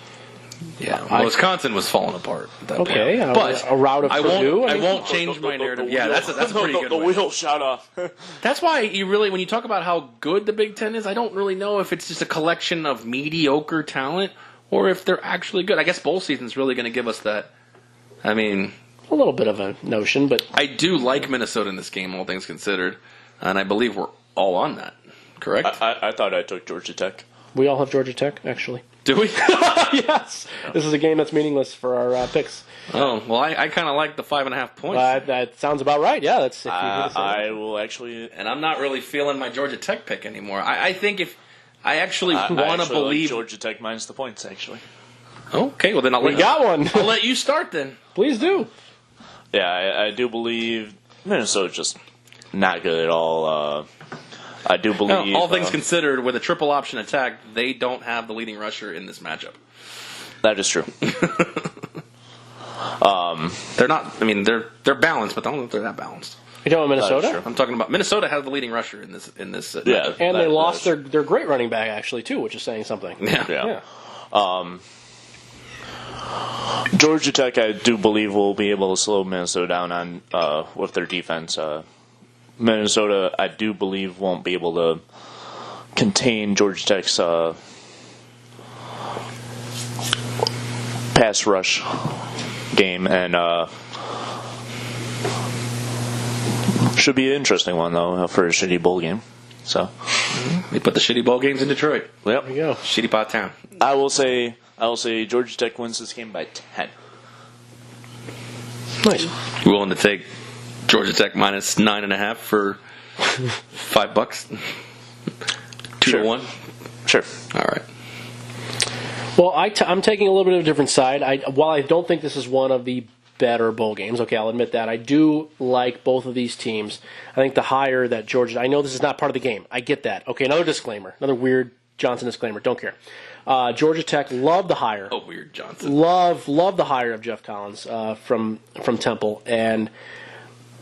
Yeah, well, Wisconsin was falling apart. Okay, but a route of Purdue. I won't change my narrative. Yeah, that's a pretty good one. The wheel shot off. That's why when you talk about how good the Big Ten is, I don't really know if it's just a collection of mediocre talent or if they're actually good. I guess bowl season's really going to give us that. I mean, a little bit of a notion, but I do like Minnesota in this game, all things considered, and I believe we're all on that. Correct? I thought I took Georgia Tech. We all have Georgia Tech, actually. Do we? Yes. This is a game that's meaningless for our picks. Oh, well, I kind of like the 5.5 points. That sounds about right, yeah. That's. I will actually... And I'm not really feeling my Georgia Tech pick anymore. I think if I actually want to believe... like Georgia Tech minus the points, actually. Okay, well then we got one. I'll let you start then. Please do. Yeah, I do believe Minnesota's just not good at all. I do believe... all things considered, with a triple option attack, they don't have the leading rusher in this matchup. That is true. They're not... I mean, they're balanced, but I don't know if they're that balanced. You talking about Minnesota? I'm talking about... Minnesota has the leading rusher in this yeah. And they lost their great running back, actually, too, which is saying something. Yeah. Georgia Tech, I do believe, will be able to slow Minnesota down on with their defense. Minnesota, I do believe, won't be able to contain Georgia Tech's pass rush game, and should be an interesting one, though, for a shitty bowl game. So they put the shitty bowl games in Detroit. Yep. There you go. Shitty pot town. I will say Georgia Tech wins this game by 10. Nice. You willing to take Georgia Tech minus 9.5 for $5? 2-1. Sure. All right. Well, I'm taking a little bit of a different side. While I don't think this is one of the better bowl games, okay, I'll admit that. I do like both of these teams. I think the higher that Georgia... I know this is not part of the game. I get that. Okay, another disclaimer. Another weird Johnson disclaimer. Don't care. Georgia Tech, love the hire. Oh, weird Johnson. Love the hire of Jeff Collins from Temple. And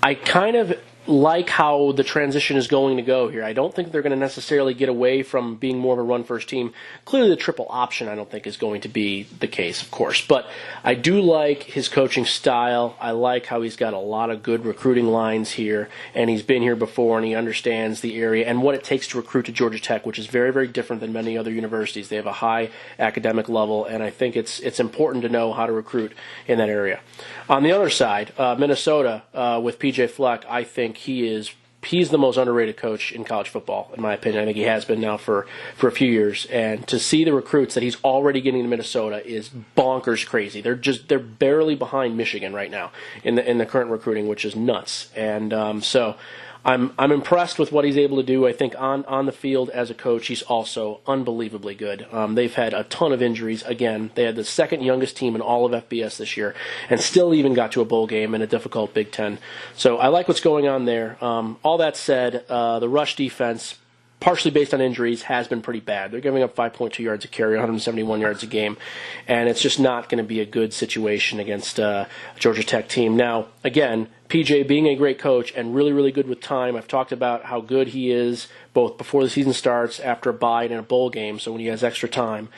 I kind of like how the transition is going to go here. I don't think they're going to necessarily get away from being more of a run-first team. Clearly, the triple option I don't think is going to be the case, of course. But I do like his coaching style. I like how he's got a lot of good recruiting lines here, and he's been here before, and he understands the area and what it takes to recruit to Georgia Tech, which is very, very different than many other universities. They have a high academic level, and I think it's important to know how to recruit in that area. On the other side, Minnesota, with P.J. Fleck, I think he's the most underrated coach in college football, in my opinion. I think he has been now for a few years. And to see the recruits that he's already getting to Minnesota is bonkers crazy. They're barely behind Michigan right now in the current recruiting, which is nuts. And so I'm impressed with what he's able to do. I think on the field as a coach, he's also unbelievably good. They've had a ton of injuries. Again, they had the second youngest team in all of FBS this year and still even got to a bowl game in a difficult Big Ten. So I like what's going on there. All that said, the rush defense, partially based on injuries, has been pretty bad. They're giving up 5.2 yards a carry, 171 yards a game, and it's just not going to be a good situation against a Georgia Tech team. Now, again, PJ being a great coach and really, really good with time. I've talked about how good he is both before the season starts, after a bye, and in a bowl game, so when he has extra time.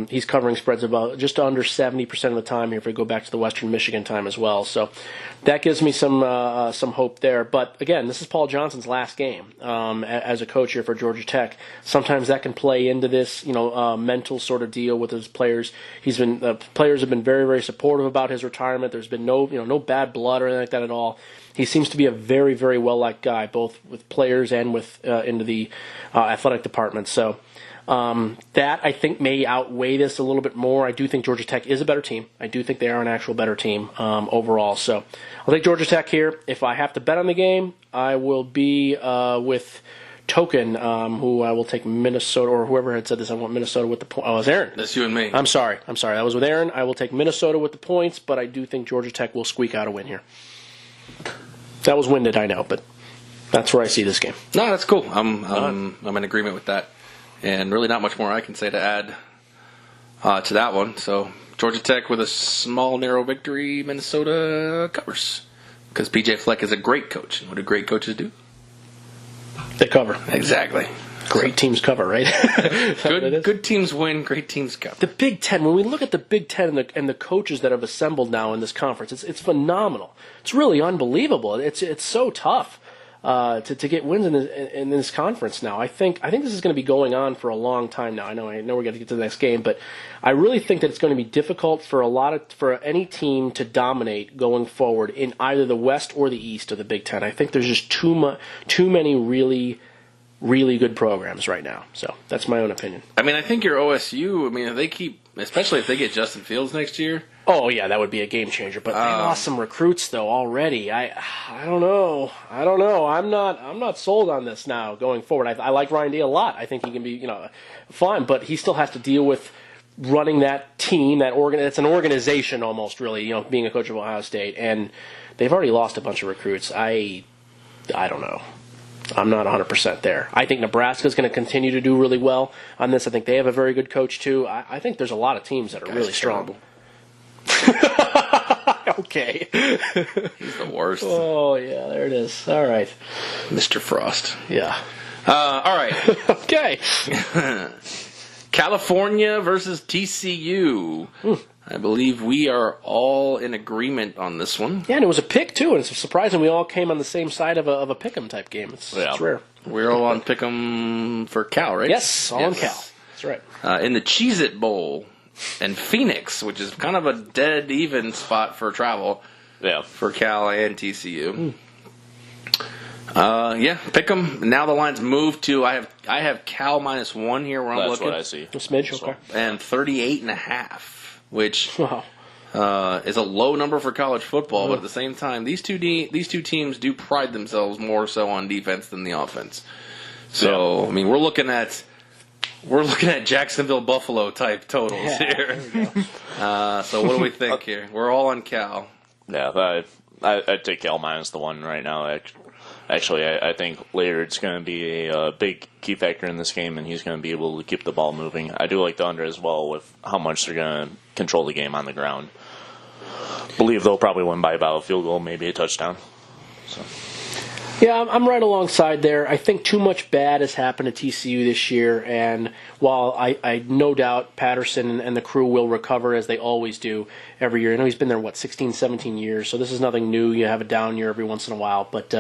He's covering spreads about just under 70% of the time here if we go back to the Western Michigan time as well. So that gives me some hope there. But, again, this is Paul Johnson's last game as a coach here for Georgia Tech. Sometimes that can play into this, mental sort of deal with his players. Players have been very, very supportive about his retirement. There's been no bad blood or anything like that at all. He seems to be a very, very well-liked guy, both with players and with into the athletic department. So that, I think, may outweigh this a little bit more. I do think Georgia Tech is a better team. I do think they are an actual better team overall. So I'll take Georgia Tech here. If I have to bet on the game, I will be with Token, who I will take Minnesota, or whoever had said this, I want Minnesota with the points. Oh, it was Aaron. That's you and me. I'm sorry. That was with Aaron. I will take Minnesota with the points, but I do think Georgia Tech will squeak out a win here. That was winded, I know, but that's where I see this game. No, that's cool. I'm in agreement with that. And really not much more I can say to add to that one. So Georgia Tech with a small, narrow victory. Minnesota covers. Because P.J. Fleck is a great coach. And what do great coaches do? They cover. Exactly. Great teams cover, right? Good teams win, great teams cover. The Big Ten, when we look at the Big Ten and the coaches that have assembled now in this conference, it's phenomenal. It's really unbelievable. It's so tough to get wins in this conference now. I think this is going to be going on for a long time now. I know we're going to get to the next game, but I really think that it's going to be difficult for any team to dominate going forward in either the West or the East of the Big Ten. I think there's just too many really good programs right now. So that's my own opinion. I mean, I think your OSU, if they keep, especially if they get Justin Fields next year. Oh, yeah, that would be a game changer. But they lost some recruits, though, already. I don't know. I'm not sold on this now going forward. I like Ryan Day a lot. I think he can be, fine. But he still has to deal with running that team, it's an organization almost, really, being a coach of Ohio State. And they've already lost a bunch of recruits. I don't know. I'm not 100% there. I think Nebraska's going to continue to do really well on this. I think they have a very good coach, too. I think there's a lot of teams that are really strong. Okay. He's the worst. Oh, yeah, there it is. All right. Mr. Frost. Yeah. All right. Okay. California versus TCU. I believe we are all in agreement on this one. Yeah, and it was a pick, too, and it's surprising we all came on the same side of a pick-em type game. It's rare. We're all on pick-em for Cal, right? Yes, all on Cal. That's right. In the Cheez-It Bowl in Phoenix, which is kind of a dead even spot for travel for Cal and TCU. Pick 'em. Now the line's moved to I have Cal -1 here where I'm looking. That's what I see. A smidge, okay. And 38.5, which is a low number for college football, but at the same time, these two teams do pride themselves more so on defense than the offense. So we're looking at Jacksonville Buffalo type totals here. So what do we think here? We're all on Cal. Yeah, I'd take Cal -1 right now. Actually, I think Laird's going to be a big key factor in this game, and he's going to be able to keep the ball moving. I do like the under as well with how much they're going to control the game on the ground. Believe they'll probably win by about a field goal, maybe a touchdown. So. Yeah, I'm right alongside there. I think too much bad has happened to TCU this year, and while I no doubt Patterson and the crew will recover as they always do every year. I know he's been there, 16, 17 years, so this is nothing new. You have a down year every once in a while, but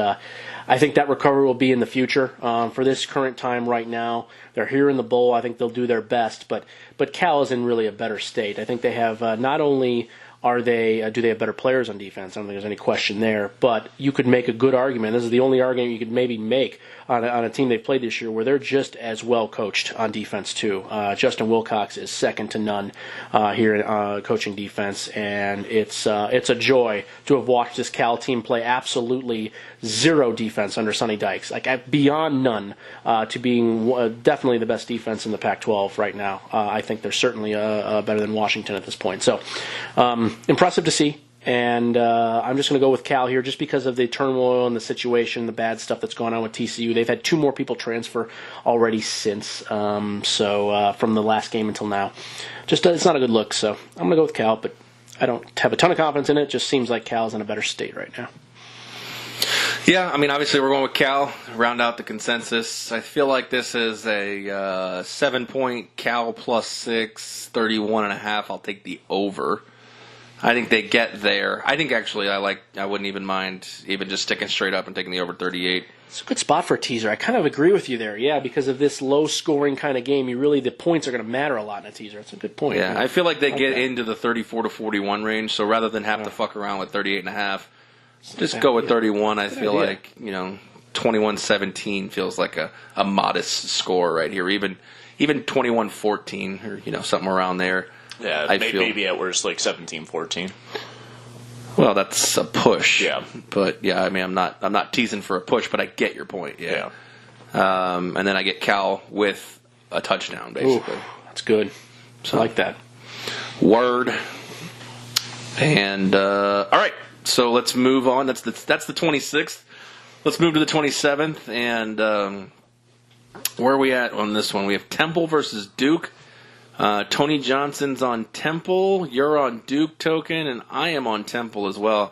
I think that recovery will be in the future. For this current time right now, they're here in the bowl. I think they'll do their best, but Cal is in really a better state. I think they have not only do they have better players on defense? I don't think there's any question there. But you could make a good argument. This is the only argument you could maybe make on a team they've played this year where they're just as well coached on defense too. Justin Wilcox is second to none here coaching defense, and it's a joy to have watched this Cal team play absolutely zero defense under Sonny Dykes, beyond none, to being definitely the best defense in the Pac-12 right now. I think they're certainly better than Washington at this point. So impressive to see. And I'm just going to go with Cal here just because of the turmoil and the situation, the bad stuff that's going on with TCU. They've had 2 more people transfer already since, from the last game until now. Just it's not a good look, so I'm going to go with Cal, but I don't have a ton of confidence in it. It just seems like Cal's in a better state right now. Yeah, I mean, obviously we're going with Cal, round out the consensus. I feel like this is a 7-point Cal plus 6, 31.5. I'll take the over. I think they get there. I think actually I wouldn't even mind even just sticking straight up and taking the over 38. It's a good spot for a teaser. I kind of agree with you there. Yeah, because of this low-scoring kind of game, the points are going to matter a lot in a teaser. It's a good point. Yeah, I feel like they get into the 34 to 41 range, so rather than have to fuck around with 38.5, just go with 31. I feel like, 21-17 feels like a modest score right here. Even 21-14 or, something around there. Yeah, maybe at worst like 17-14. Well, that's a push. Yeah. But yeah, I mean, I'm not teasing for a push, but I get your point. Yeah. And then I get Cal with a touchdown, basically. Ooh, that's good. So I like that. Word. And all right, so let's move on. That's the 26th. Let's move to the 27th, and where are we at on this one? We have Temple versus Duke. Tony Johnson's on Temple, you're on Duke, Token, and I am on Temple as well.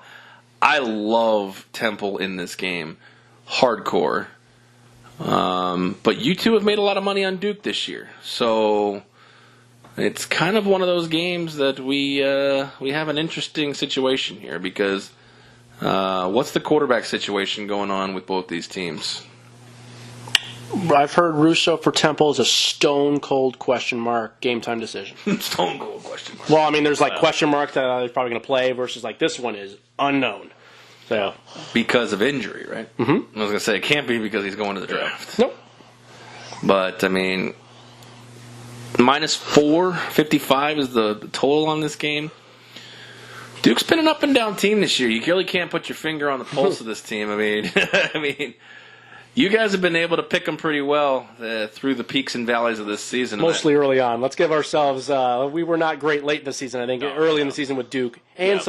I love Temple in this game. Hardcore. But you two have made a lot of money on Duke this year. So it's kind of one of those games that we have an interesting situation here because what's the quarterback situation going on with both these teams? I've heard Russo for Temple is a stone cold question mark game time decision. Stone cold question mark. Well, I mean, there's like question marks that he's probably going to play versus like this one is unknown. So because of injury, right? Mm-hmm. I was going to say it can't be because he's going to the draft. Nope. But I mean, -455 is the total on this game. Duke's been an up and down team this year. You really can't put your finger on the pulse of this team. I mean. You guys have been able to pick them pretty well through the peaks and valleys of this season. Mostly early on. Let's give ourselves. We were not great late in the season. I think early in the season with Duke and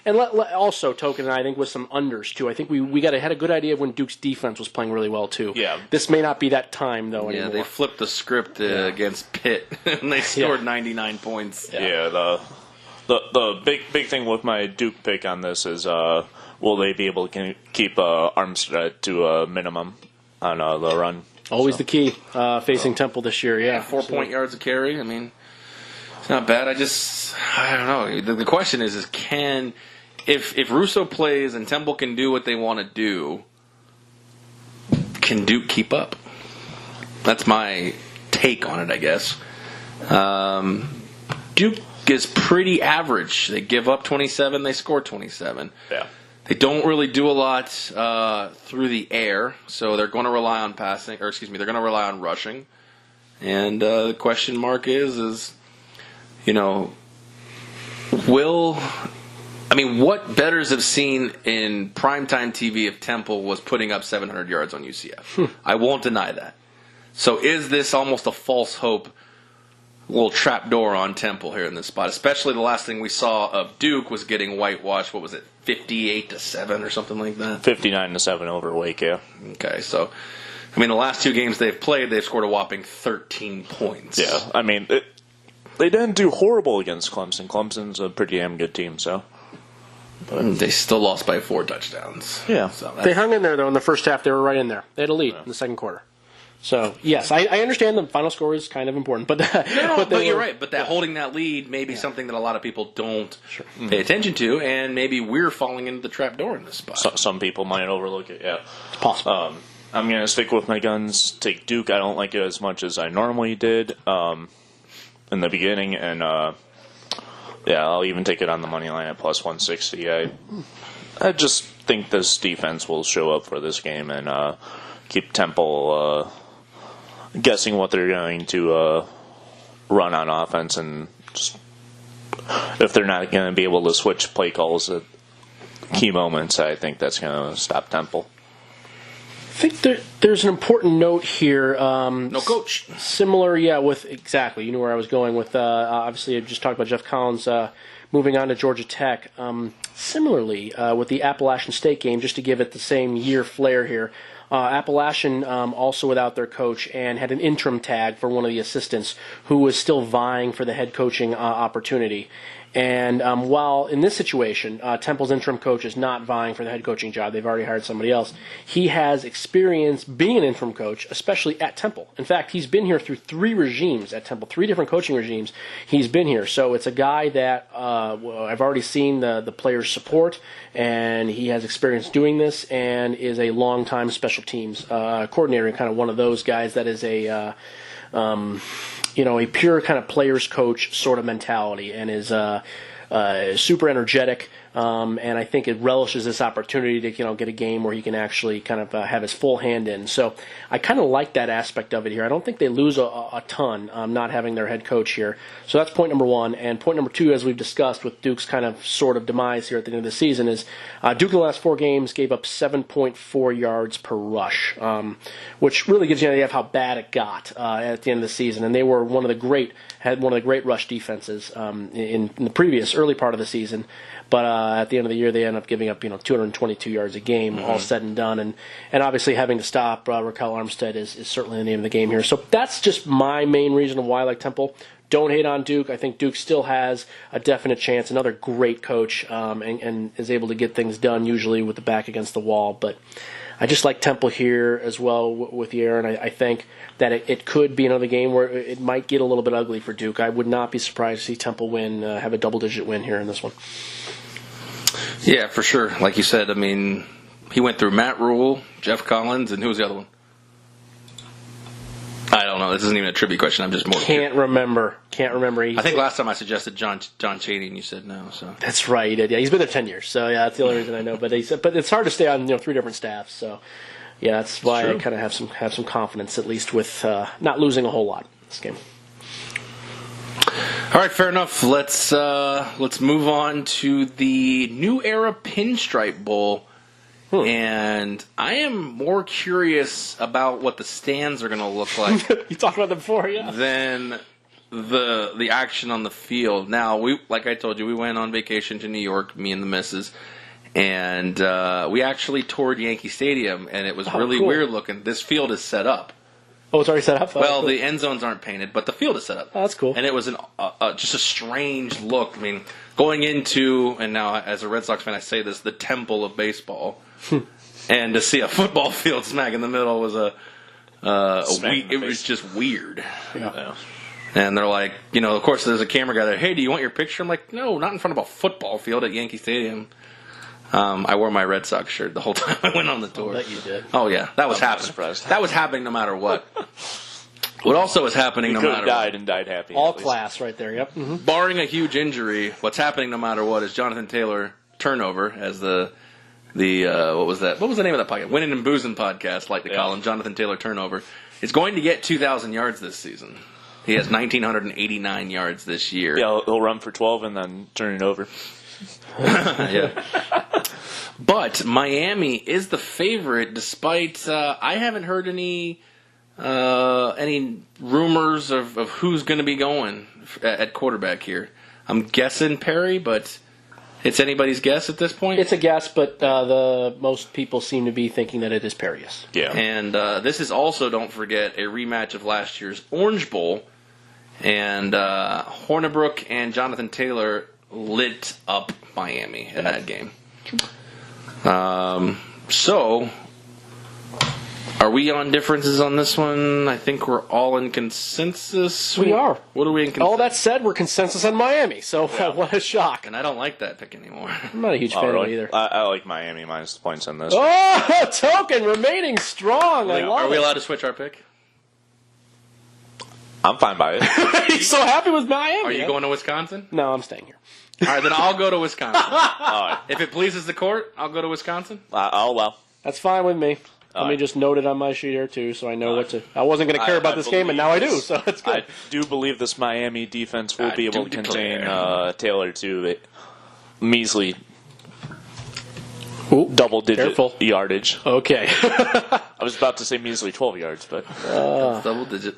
also Token and I think with some unders too. I think we had a good idea of when Duke's defense was playing really well too. Yeah. This may not be that time though anymore. Yeah, they flipped the script against Pitt and they scored 99 points. Yeah. The big thing with my Duke pick on this is will they be able to keep Armstead to a minimum on the run? Always the key facing Temple this year. Yeah, 4 point yards a carry. I mean, it's not bad. I don't know. The question is can if Russo plays and Temple can do what they want to do, can Duke keep up? That's my take on it, I guess. Duke is pretty average. They give up 27, they score 27. Yeah. They don't really do a lot through the air, so they're going to rely on they're going to rely on rushing. And the question mark is what bettors have seen in primetime TV if Temple was putting up 700 yards on UCF? I won't deny that. So is this almost a false hope? Little trapdoor on Temple here in this spot, especially the last thing we saw of Duke was getting whitewashed. What was it, 58-7 or something like that? 59-7 over Wake, yeah. Okay, so the last two games they've played, they've scored a whopping 13 points. Yeah, they didn't do horrible against Clemson. Clemson's a pretty damn good team, so. But they still lost by 4 touchdowns. Yeah, so they hung in there though in the first half. They were right in there. They had a lead in the second quarter. So, yes, I understand the final score is kind of important. But you're right. But holding that lead may be something that a lot of people don't pay attention to, and maybe we're falling into the trap door in this spot. Some people might overlook it, yeah. It's possible. I'm going to stick with my guns, take Duke. I don't like it as much as I normally did in the beginning, and I'll even take it on the money line at plus 160. I just think this defense will show up for this game and keep Temple guessing what they're going to run on offense, and just, if they're not going to be able to switch play calls at key moments, I think that's going to stop Temple. I think there's an important note here. No coach. Similar, with exactly. You knew where I was going with. Obviously, I just talked about Jeff Collins moving on to Georgia Tech. Similarly, with the Appalachian State game, just to give it the same year flair here. Appalachian also without their coach and had an interim tag for one of the assistants who was still vying for the head coaching opportunity. And while in this situation, Temple's interim coach is not vying for the head coaching job, they've already hired somebody else, he has experience being an interim coach, especially at Temple. In fact, he's been here through 3 regimes at Temple, 3 different coaching regimes he's been here. So it's a guy that I've already seen the players support, and he has experience doing this and is a long-time special teams coordinator, and kind of one of those guys that is a pure kind of players coach sort of mentality, and is super energetic. And I think it relishes this opportunity to get a game where he can actually kind of have his full hand in. So I kind of like that aspect of it here. I don't think they lose a ton not having their head coach here. So that's point number 1. And point number 2, as we've discussed with Duke's kind of sort of demise here at the end of the season, is Duke in the last 4 games gave up 7.4 yards per rush, which really gives you an idea of how bad it got at the end of the season. And they were one of the great rush defenses in the previous early part of the season. But at the end of the year, they end up giving up 222 yards a game, all said and done. And obviously having to stop Raquel Armstead is certainly the name of the game here. So that's just my main reason of why I like Temple. Don't hate on Duke. I think Duke still has a definite chance. Another great coach and is able to get things done usually with the back against the wall. But I just like Temple here as well with you, Aaron. I think that it could be another game where it might get a little bit ugly for Duke. I would not be surprised to see Temple have a double-digit win here in this one. Yeah, for sure. Like you said, I mean, he went through Matt Rule, Jeff Collins, and who was the other one? I don't know. This isn't even a trivia question. I'm just more. Can't remember. I think last time I suggested John Chaney, and you said no. So that's right. He did. Yeah, he's been there 10 years. So yeah, that's the only reason I know. But it's hard to stay on 3 different staffs. So yeah, that's why I kind of have some confidence, at least with not losing a whole lot in this game. All right, fair enough. Let's move on to the New Era Pinstripe Bowl. And I am more curious about what the stands are going to look like. You talked about that before, yeah. Than the action on the field. Now, like I told you, we went on vacation to New York, me and the missus, and we actually toured Yankee Stadium, and it was really cool. weird looking. This field is set up. Oh, it's already set up? Well, the end zones aren't painted, but the field is set up. Oh, that's cool. And it was just a strange look. I mean, going into, and now as a Red Sox fan I say this, the temple of baseball, and to see a football field smack in the middle was it was just weird. Yeah. And they're like, of course there's a camera guy there, hey, do you want your picture? I'm like, no, not in front of a football field at Yankee Stadium. I wore my Red Sox shirt the whole time I went on the tour. I bet you did. Oh, yeah. That was happening. That was happening no matter what. What also was happening no matter what. And died happy. All class right there, yep. Mm-hmm. Barring a huge injury, what's happening no matter what is Jonathan Taylor turnover as the what was that? What was the name of that podcast? Winning and Boozing podcast, like to call him, Jonathan Taylor turnover. Is going to get 2,000 yards this season. He has 1,989 yards this year. Yeah, he'll run for 12 and then turn it over. Yeah. But Miami is the favorite, despite I haven't heard any rumors of who's going to be going at quarterback here. I'm guessing Perry, but it's anybody's guess at this point. It's a guess, but the most people seem to be thinking that it is Perry. Yes. Yeah. And this is also, don't forget, a rematch of last year's Orange Bowl, and Hornibrook and Jonathan Taylor lit up Miami in that game. So, are we on differences on this one? I think we're all in consensus. We are. What are we in consensus? All that said, we're consensus on Miami, so what a shock. And I don't like that pick anymore. I'm not a huge fan of it either. I like Miami minus the points on this. Oh, token remaining strong. I love it. Are we allowed to switch our pick? I'm fine by it. He's so happy with Miami. Are you going to Wisconsin? No, I'm staying here. All right, then I'll go to Wisconsin. All right. If it pleases the court, I'll go to Wisconsin. Oh, well. That's fine with me. Let me just note it on my sheet here, too, so I know what to... I wasn't going to care about this game, and now I do, so that's good. I do believe this Miami defense will be able to contain Taylor to measly double-digit yardage. Okay. I was about to say measly 12 yards, but... Double-digit.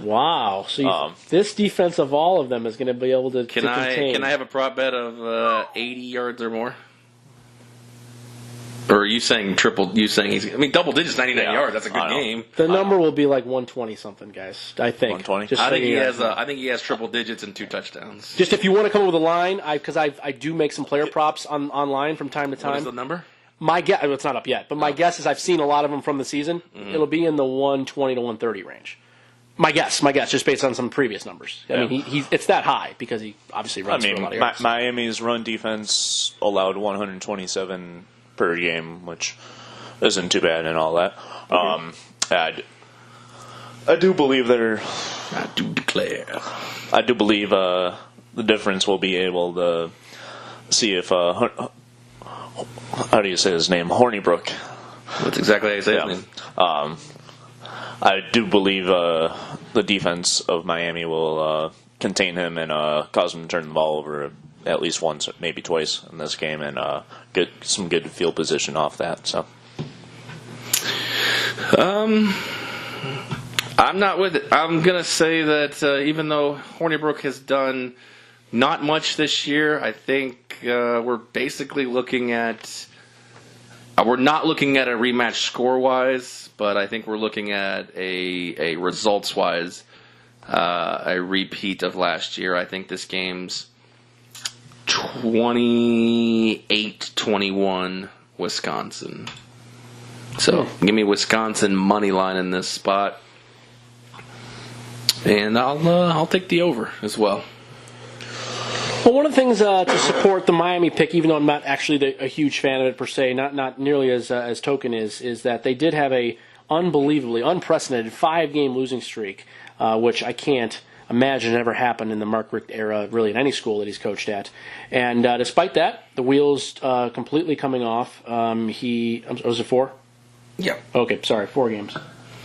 Wow. So this defense of all of them is going to be able to contain... Can I have a prop bet of 80 yards or more? Or are you saying triple? You saying he's? I mean, double digits, 99 yards. That's a good game. The number will be like 120 something, guys. I think 120. I think he has triple digits and 2 touchdowns. Just if you want to come up with a line, because I do make some player props online from time to time. What is the number? My guess, it's not up yet, but my guess is I've seen a lot of them from the season. Mm-hmm. It'll be in the 120 to 130 range. My guess, just based on some previous numbers. I mean, it's that high because he obviously runs for a lot of yards. Miami's run defense allowed 127 per game, which isn't too bad and all that. Okay. I do believe I do declare. I do believe the difference will be able to see if how do you say his name? Hornibrook. That's exactly how you say his name. I do believe the defense of Miami will contain him and cause him to turn the ball over at least once, maybe twice in this game, and get some good field position off that. So, I'm not with it. I'm gonna say that even though Hornibrook has done not much this year, I think we're basically looking at. We're not looking at a rematch score-wise, but I think we're looking at a results-wise a repeat of last year. I think this game's 28-21 Wisconsin. So give me Wisconsin money line in this spot, and I'll take the over as well. Well, one of the things to support the Miami pick, even though I'm not actually a huge fan of it per se, not nearly as Token is that they did have a unbelievably unprecedented 5-game losing streak, which I can't imagine ever happened in the Mark Richt era, really in any school that he's coached at. And despite that, the wheels completely coming off. Was it 4? Yeah. Okay, sorry, 4 games.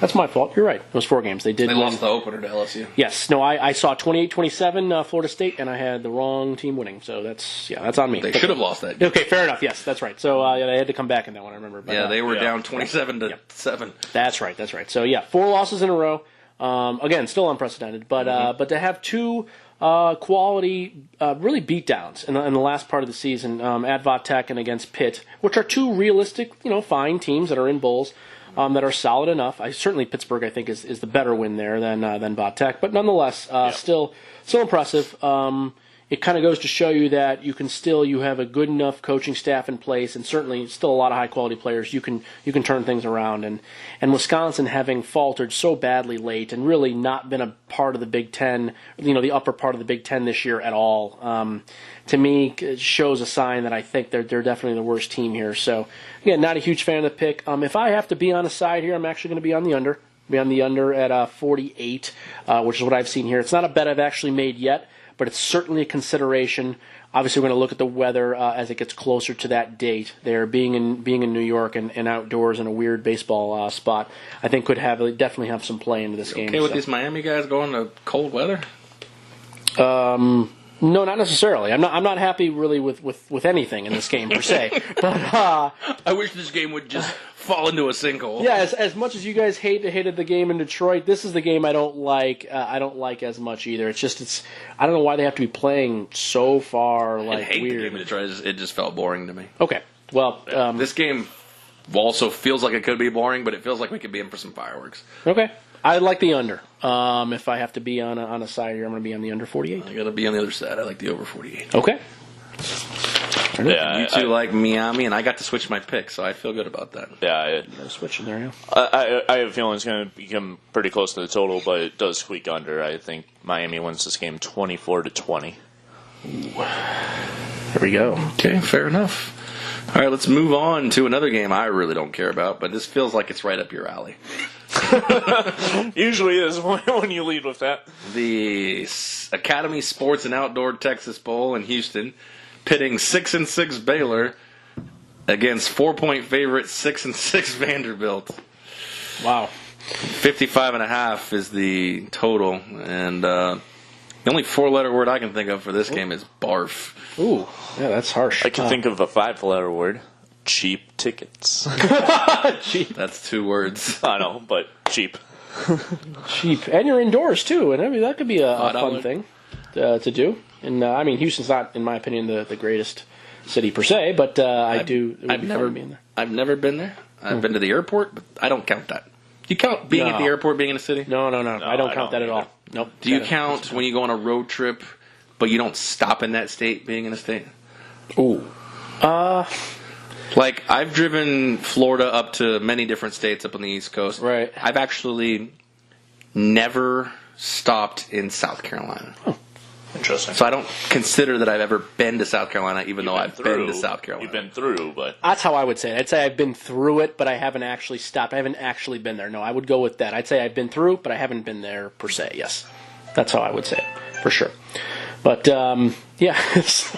That's my fault. You're right. It was 4 games. They lost the opener to LSU. Yes. No, I saw 28-27 Florida State, and I had the wrong team winning. So that's on me. They should have lost that game. Okay, fair enough. Yes, that's right. So they had to come back in that one, I remember. But, they were down 27-7. That's right. 4 losses in a row. Again, still unprecedented. But to have 2 quality really beatdowns in the last part of the season at Vatech and against Pitt, which are 2 realistic, fine teams that are in bowls. That are solid enough. Certainly Pittsburgh, I think, is the better win there than Vatech, but nonetheless, still impressive. It kind of goes to show you that you have a good enough coaching staff in place, and certainly still a lot of high quality players. You can turn things around, and Wisconsin having faltered so badly late and really not been a part of the Big Ten, the upper part of the Big Ten this year at all. To me, it shows a sign that I think they're definitely the worst team here. So, again, not a huge fan of the pick. If I have to be on a side here, I'm actually going to be on the under. Be on the under at 48, which is what I've seen here. It's not a bet I've actually made yet, but it's certainly a consideration. Obviously, we're going to look at the weather as it gets closer to that date. There, being in New York and outdoors in a weird baseball spot, I think could definitely have some play into this game. Okay, with these Miami guys going to cold weather? No, not necessarily. I'm not happy really with anything in this game per se. But I wish this game would just fall into a sinkhole. Yeah, as much as you guys hated the game in Detroit, this is the game I don't like. I don't like as much either. I don't know why they have to be playing so far weird. The game in Detroit. It just felt boring to me. Okay, well, this game also feels like it could be boring, but it feels like we could be in for some fireworks. Okay. I like the under. If I have to be on a side here, I'm going to be on the under 48. I got to be on the other side. I like the over 48. Okay. Yeah, you two like Miami, and I got to switch my pick, so I feel good about that. Yeah, switching there. Yeah. I have a feeling it's going to become pretty close to the total, but it does squeak under. I think Miami wins this game 24-20. There we go. Okay, fair enough. All right, let's move on to another game I really don't care about, but this feels like it's right up your alley. Usually is when you lead with that. The Academy Sports and Outdoor Texas Bowl in Houston, pitting 6-6 Baylor against 4-point favorite 6-6 Vanderbilt. Wow. 55.5 is the total, and the only 4-letter word I can think of for this game is barf. Ooh, yeah, that's harsh. I can think of a 5-letter word. Cheap tickets. Cheap. That's 2 words. I know, but cheap. Cheap. And you're indoors, too. And I mean, that could be a fun thing to do. And, I mean, Houston's not, in my opinion, the greatest city per se, but I've I've never been there. I've been to the airport, but I don't count that. Do you count being at the airport, being in a city? No. I don't count that at all. Nope. Do you count when you go on a road trip, but you don't stop in that state, being in a state? Ooh. Like, I've driven Florida up to many different states up on the East Coast. Right. I've actually never stopped in South Carolina. Interesting. So I don't consider that I've ever been to South Carolina, even though I've been to South Carolina. You've been through, but... That's how I would say it. I'd say I've been through it, but I haven't actually stopped. I haven't actually been there. No, I would go with that. I'd say I've been through, but I haven't been there per se, yes. That's how I would say it, for sure. But, yeah, so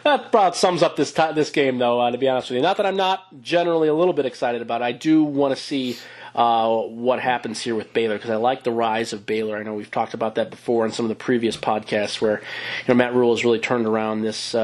that about sums up this game, though, to be honest with you. Not that I'm not generally a little bit excited about it. I do want to see what happens here with Baylor, because I like the rise of Baylor. I know we've talked about that before in some of the previous podcasts where Matt Rule has really turned around this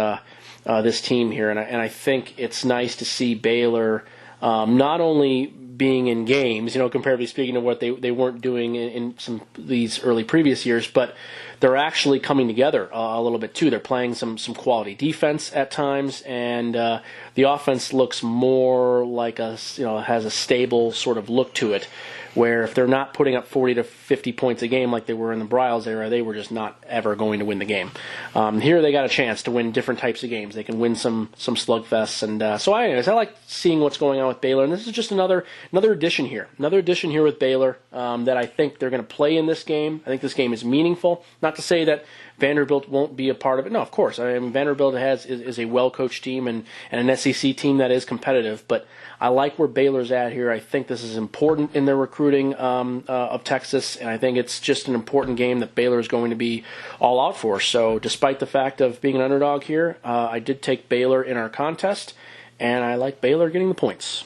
team here, and I think it's nice to see Baylor not only being in games, comparatively speaking to what they weren't doing in some of these early previous years, but they're actually coming together a little bit too. They're playing some quality defense at times, and the offense looks more like has a stable sort of look to it, where if they're not putting up 40 to 50 points a game like they were in the Bryles era, they were just not ever going to win the game. Here they got a chance to win different types of games. They can win some slugfests, and so anyways, I like seeing what's going on with Baylor, and this is just another addition here. Another addition here with Baylor that I think they're going to play in this game. I think this game is meaningful. Not to say that Vanderbilt won't be a part of it. No, of course. I mean, Vanderbilt is a well-coached team and an SEC team that is competitive, but I like where Baylor's at here. I think this is important in their recruiting of Texas, and I think it's just an important game that Baylor is going to be all out for. So despite the fact of being an underdog here, I did take Baylor in our contest, and I like Baylor getting the points.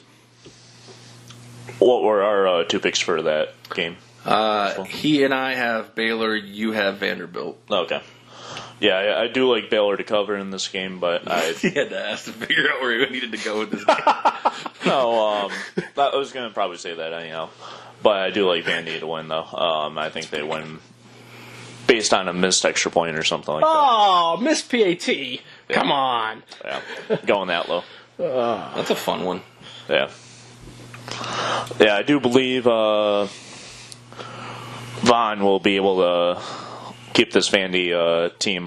What were our 2 picks for that game? He and I have Baylor, you have Vanderbilt. Okay. Yeah, I do like Baylor to cover in this game, but He had to ask to figure out where he needed to go with this game. No, I was going to probably say that anyhow. But I do like Vandy to win, though. I think they win based on a missed extra point or something like that. Oh, missed PAT. Yeah. Come on. Yeah, going that low. That's a fun one. Yeah. Yeah, I do believe Vaughn will be able to keep this Vandy team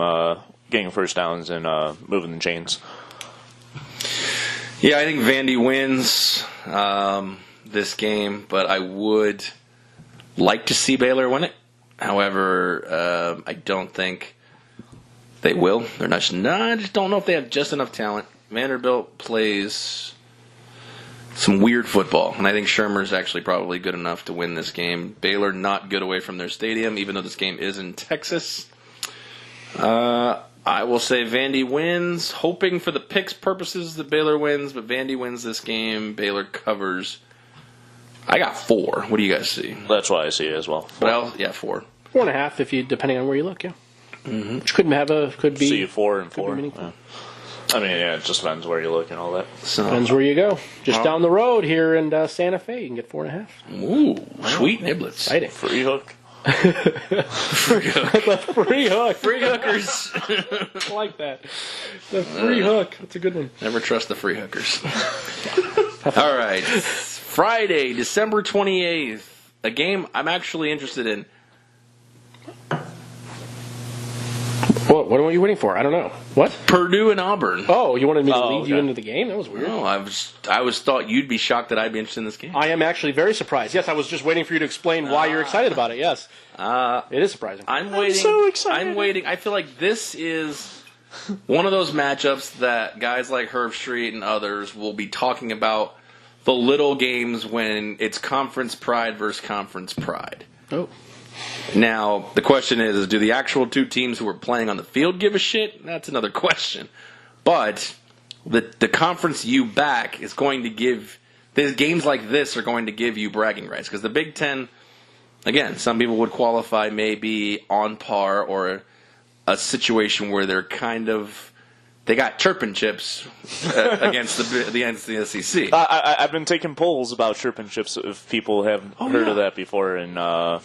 getting first downs and moving the chains. Yeah, I think Vandy wins this game, but I would like to see Baylor win it. However, I don't think they will. I just don't know if they have just enough talent. Vanderbilt plays some weird football, and I think Shermer's actually probably good enough to win this game. Baylor not good away from their stadium, even though this game is in Texas. I will say Vandy wins, hoping for the picks purposes that Baylor wins, but Vandy wins this game. Baylor covers. I got 4. What do you guys see? That's why I see it as well. 4. 4. 4.5 if you, depending on where you look, yeah. Mm-hmm. Which could be. See 4 and 4. Yeah. I mean, yeah, it just depends where you look and all that. So, depends where you go. Just down the road here in Santa Fe, you can get 4.5. Ooh, sweet niblets. Exciting. Free hook. Free hook. The free hook. Free hookers. I like that. The free hook. That's a good one. Never trust the free hookers. All right. Friday, December 28th. A game I'm actually interested in. What are you waiting for? I don't know. What? Purdue and Auburn. Oh, you wanted me to lead you into the game? That was weird. No, I was thought you'd be shocked that I'd be interested in this game. I am actually very surprised. Yes, I was just waiting for you to explain why you're excited about it. Yes. It is surprising. I'm waiting. so excited. I'm waiting. I feel like this is one of those matchups that guys like Herb Street and others will be talking about the little games when it's conference pride versus conference pride. Oh. Now, the question is do the actual 2 teams who are playing on the field give a shit? That's another question. But the conference you back is going to give – games like this are going to give you bragging rights. Because the Big Ten, again, some people would qualify maybe on par or a situation where they're kind of – they got chirping chips against the SEC. I've been taking polls about chirping chips if people have heard of that before, and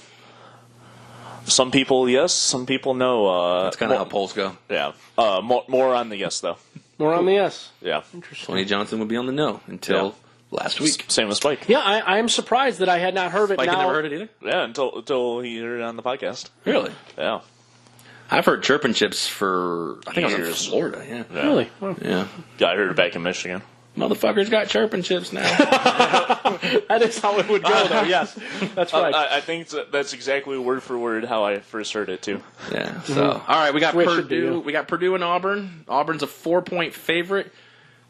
some people yes, some people no. That's kind of how polls go. Yeah, more on the yes though. More on the S. Yeah. Interesting. Tony Johnson would be on the no until last week. Same with Spike. Yeah, I am surprised that I had not heard it. Spike now, had never heard it either? Yeah, until he heard it on the podcast. Really? Yeah. I've heard chirping chips for, I think I was in Years. Florida, yeah. Really? Oh. Yeah. Yeah, I heard it back in Michigan. Motherfuckers got chirping chips now. That is how it would go, though. Yes, that's right. I think that's exactly word for word how I first heard it too. Yeah. So, all right, we got That's what it should Purdue. be, yeah. We got Purdue and Auburn. Auburn's a 4-point favorite.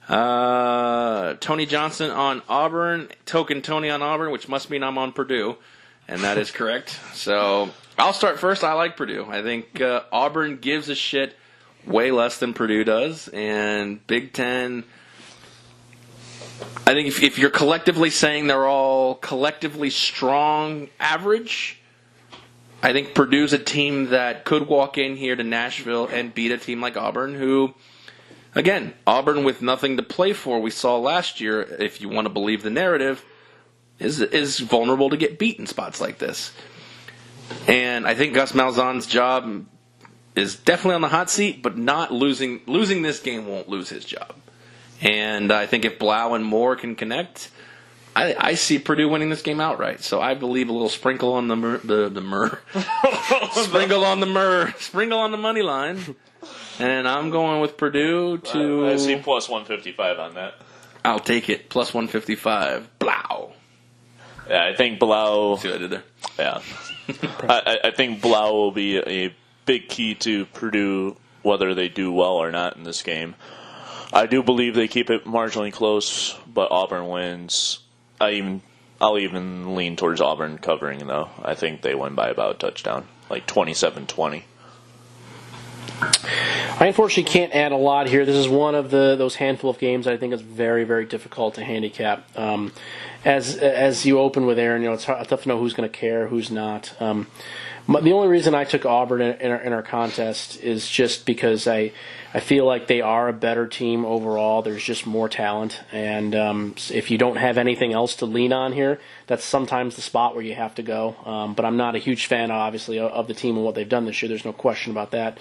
Tony Johnson on Auburn, token Tony on Auburn, which must mean I'm on Purdue, and that is correct. So I'll start first. I like Purdue. I think Auburn gives a shit way less than Purdue does, and Big Ten. I think if you're collectively saying they're all collectively strong average, I think Purdue's a team that could walk in here to Nashville and beat a team like Auburn, who, again, Auburn with nothing to play for, we saw last year, if you want to believe the narrative, is vulnerable to get beat in spots like this. And I think Gus Malzahn's job is definitely on the hot seat, but not losing this game won't lose his job. And I think if Blau and Moore can connect, I see Purdue winning this game outright. So I believe a little sprinkle on the myrrh. Sprinkle on the myrrh. Sprinkle on the money line. And I'm going with Purdue to... I see plus 155 on that. I'll take it. Plus 155. Blau. Yeah, I think Blau... See what I did there? Yeah. I think Blau will be a big key to Purdue, whether they do well or not in this game. I do believe they keep it marginally close, but Auburn wins. I'll even lean towards Auburn covering, though. I think they win by about a touchdown, like 27-20. I unfortunately can't add a lot here. This is one of those handful of games I think is very, very difficult to handicap. As you open with Aaron, it's tough to know who's going to care, who's not. The only reason I took Auburn in our contest is just because I feel like they are a better team overall. There's just more talent, and if you don't have anything else to lean on here, that's sometimes the spot where you have to go. But I'm not a huge fan, obviously, of the team and what they've done this year. There's no question about that.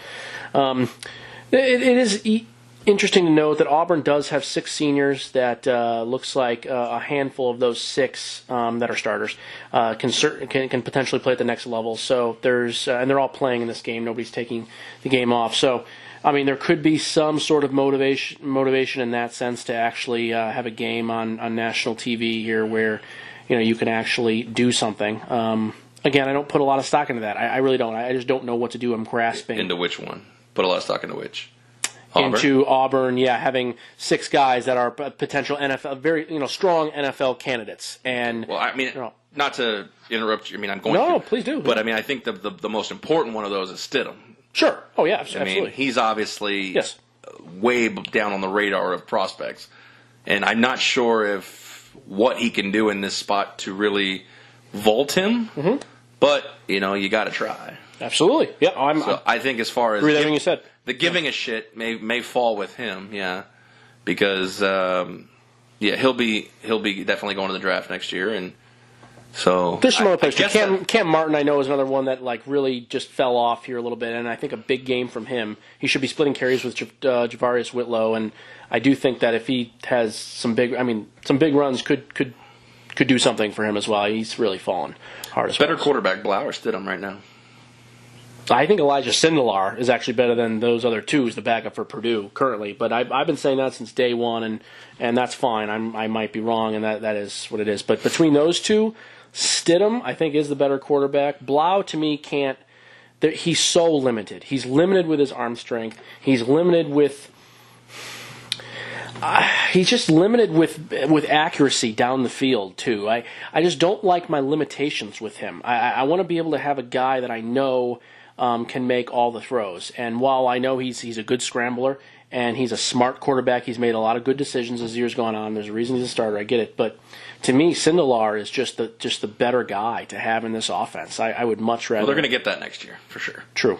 It is interesting to note that Auburn does have 6 seniors that looks like a handful of those 6 that are starters can potentially play at the next level. So there's and they're all playing in this game. Nobody's taking the game off. So I mean, there could be some sort of motivation in that sense to actually have a game on national TV here where you can actually do something. Again, I don't put a lot of stock into that. I really don't. I just don't know what to do. I'm grasping. Into which one? Put a lot of stock into which? Auburn? Into Auburn, yeah, having 6 guys that are potential NFL, very strong NFL candidates. And well, I mean, not to interrupt you. I mean, I'm going. No, to, please do. But I mean, I think the most important one of those is Stidham. Sure. Oh yeah, absolutely. I mean, he's obviously way down on the radar of prospects, and I'm not sure if what he can do in this spot to really vault him. Mm-hmm. But you got to try. Absolutely. Yeah. I think as far as agree with everything you said. The giving a shit may fall with him, yeah, because he'll be definitely going to the draft next year, and so there's some other players. Cam Martin, I know, is another one that really just fell off here a little bit, and I think a big game from him. He should be splitting carries with Javarius Whitlow, and I do think that if he has some big runs, could do something for him as well. He's really fallen hard as well. Better quarterback, Blau or Stidham right now? I think Elijah Sindelar is actually better than those other two as the backup for Purdue currently. But I've been saying that since day one, and that's fine. I might be wrong, and that is what it is. But between those two, Stidham, I think, is the better quarterback. Blau, to me, can't. He's so limited. He's limited with his arm strength. He's limited with. He's just limited with accuracy down the field too. I just don't like my limitations with him. I want to be able to have a guy that I know can make all the throws. And while I know he's a good scrambler and he's a smart quarterback, he's made a lot of good decisions as the year's gone on. There's a reason he's a starter. I get it, but to me, Sindelar is just the better guy to have in this offense. I would much rather. Well, they're going to get that next year for sure. True,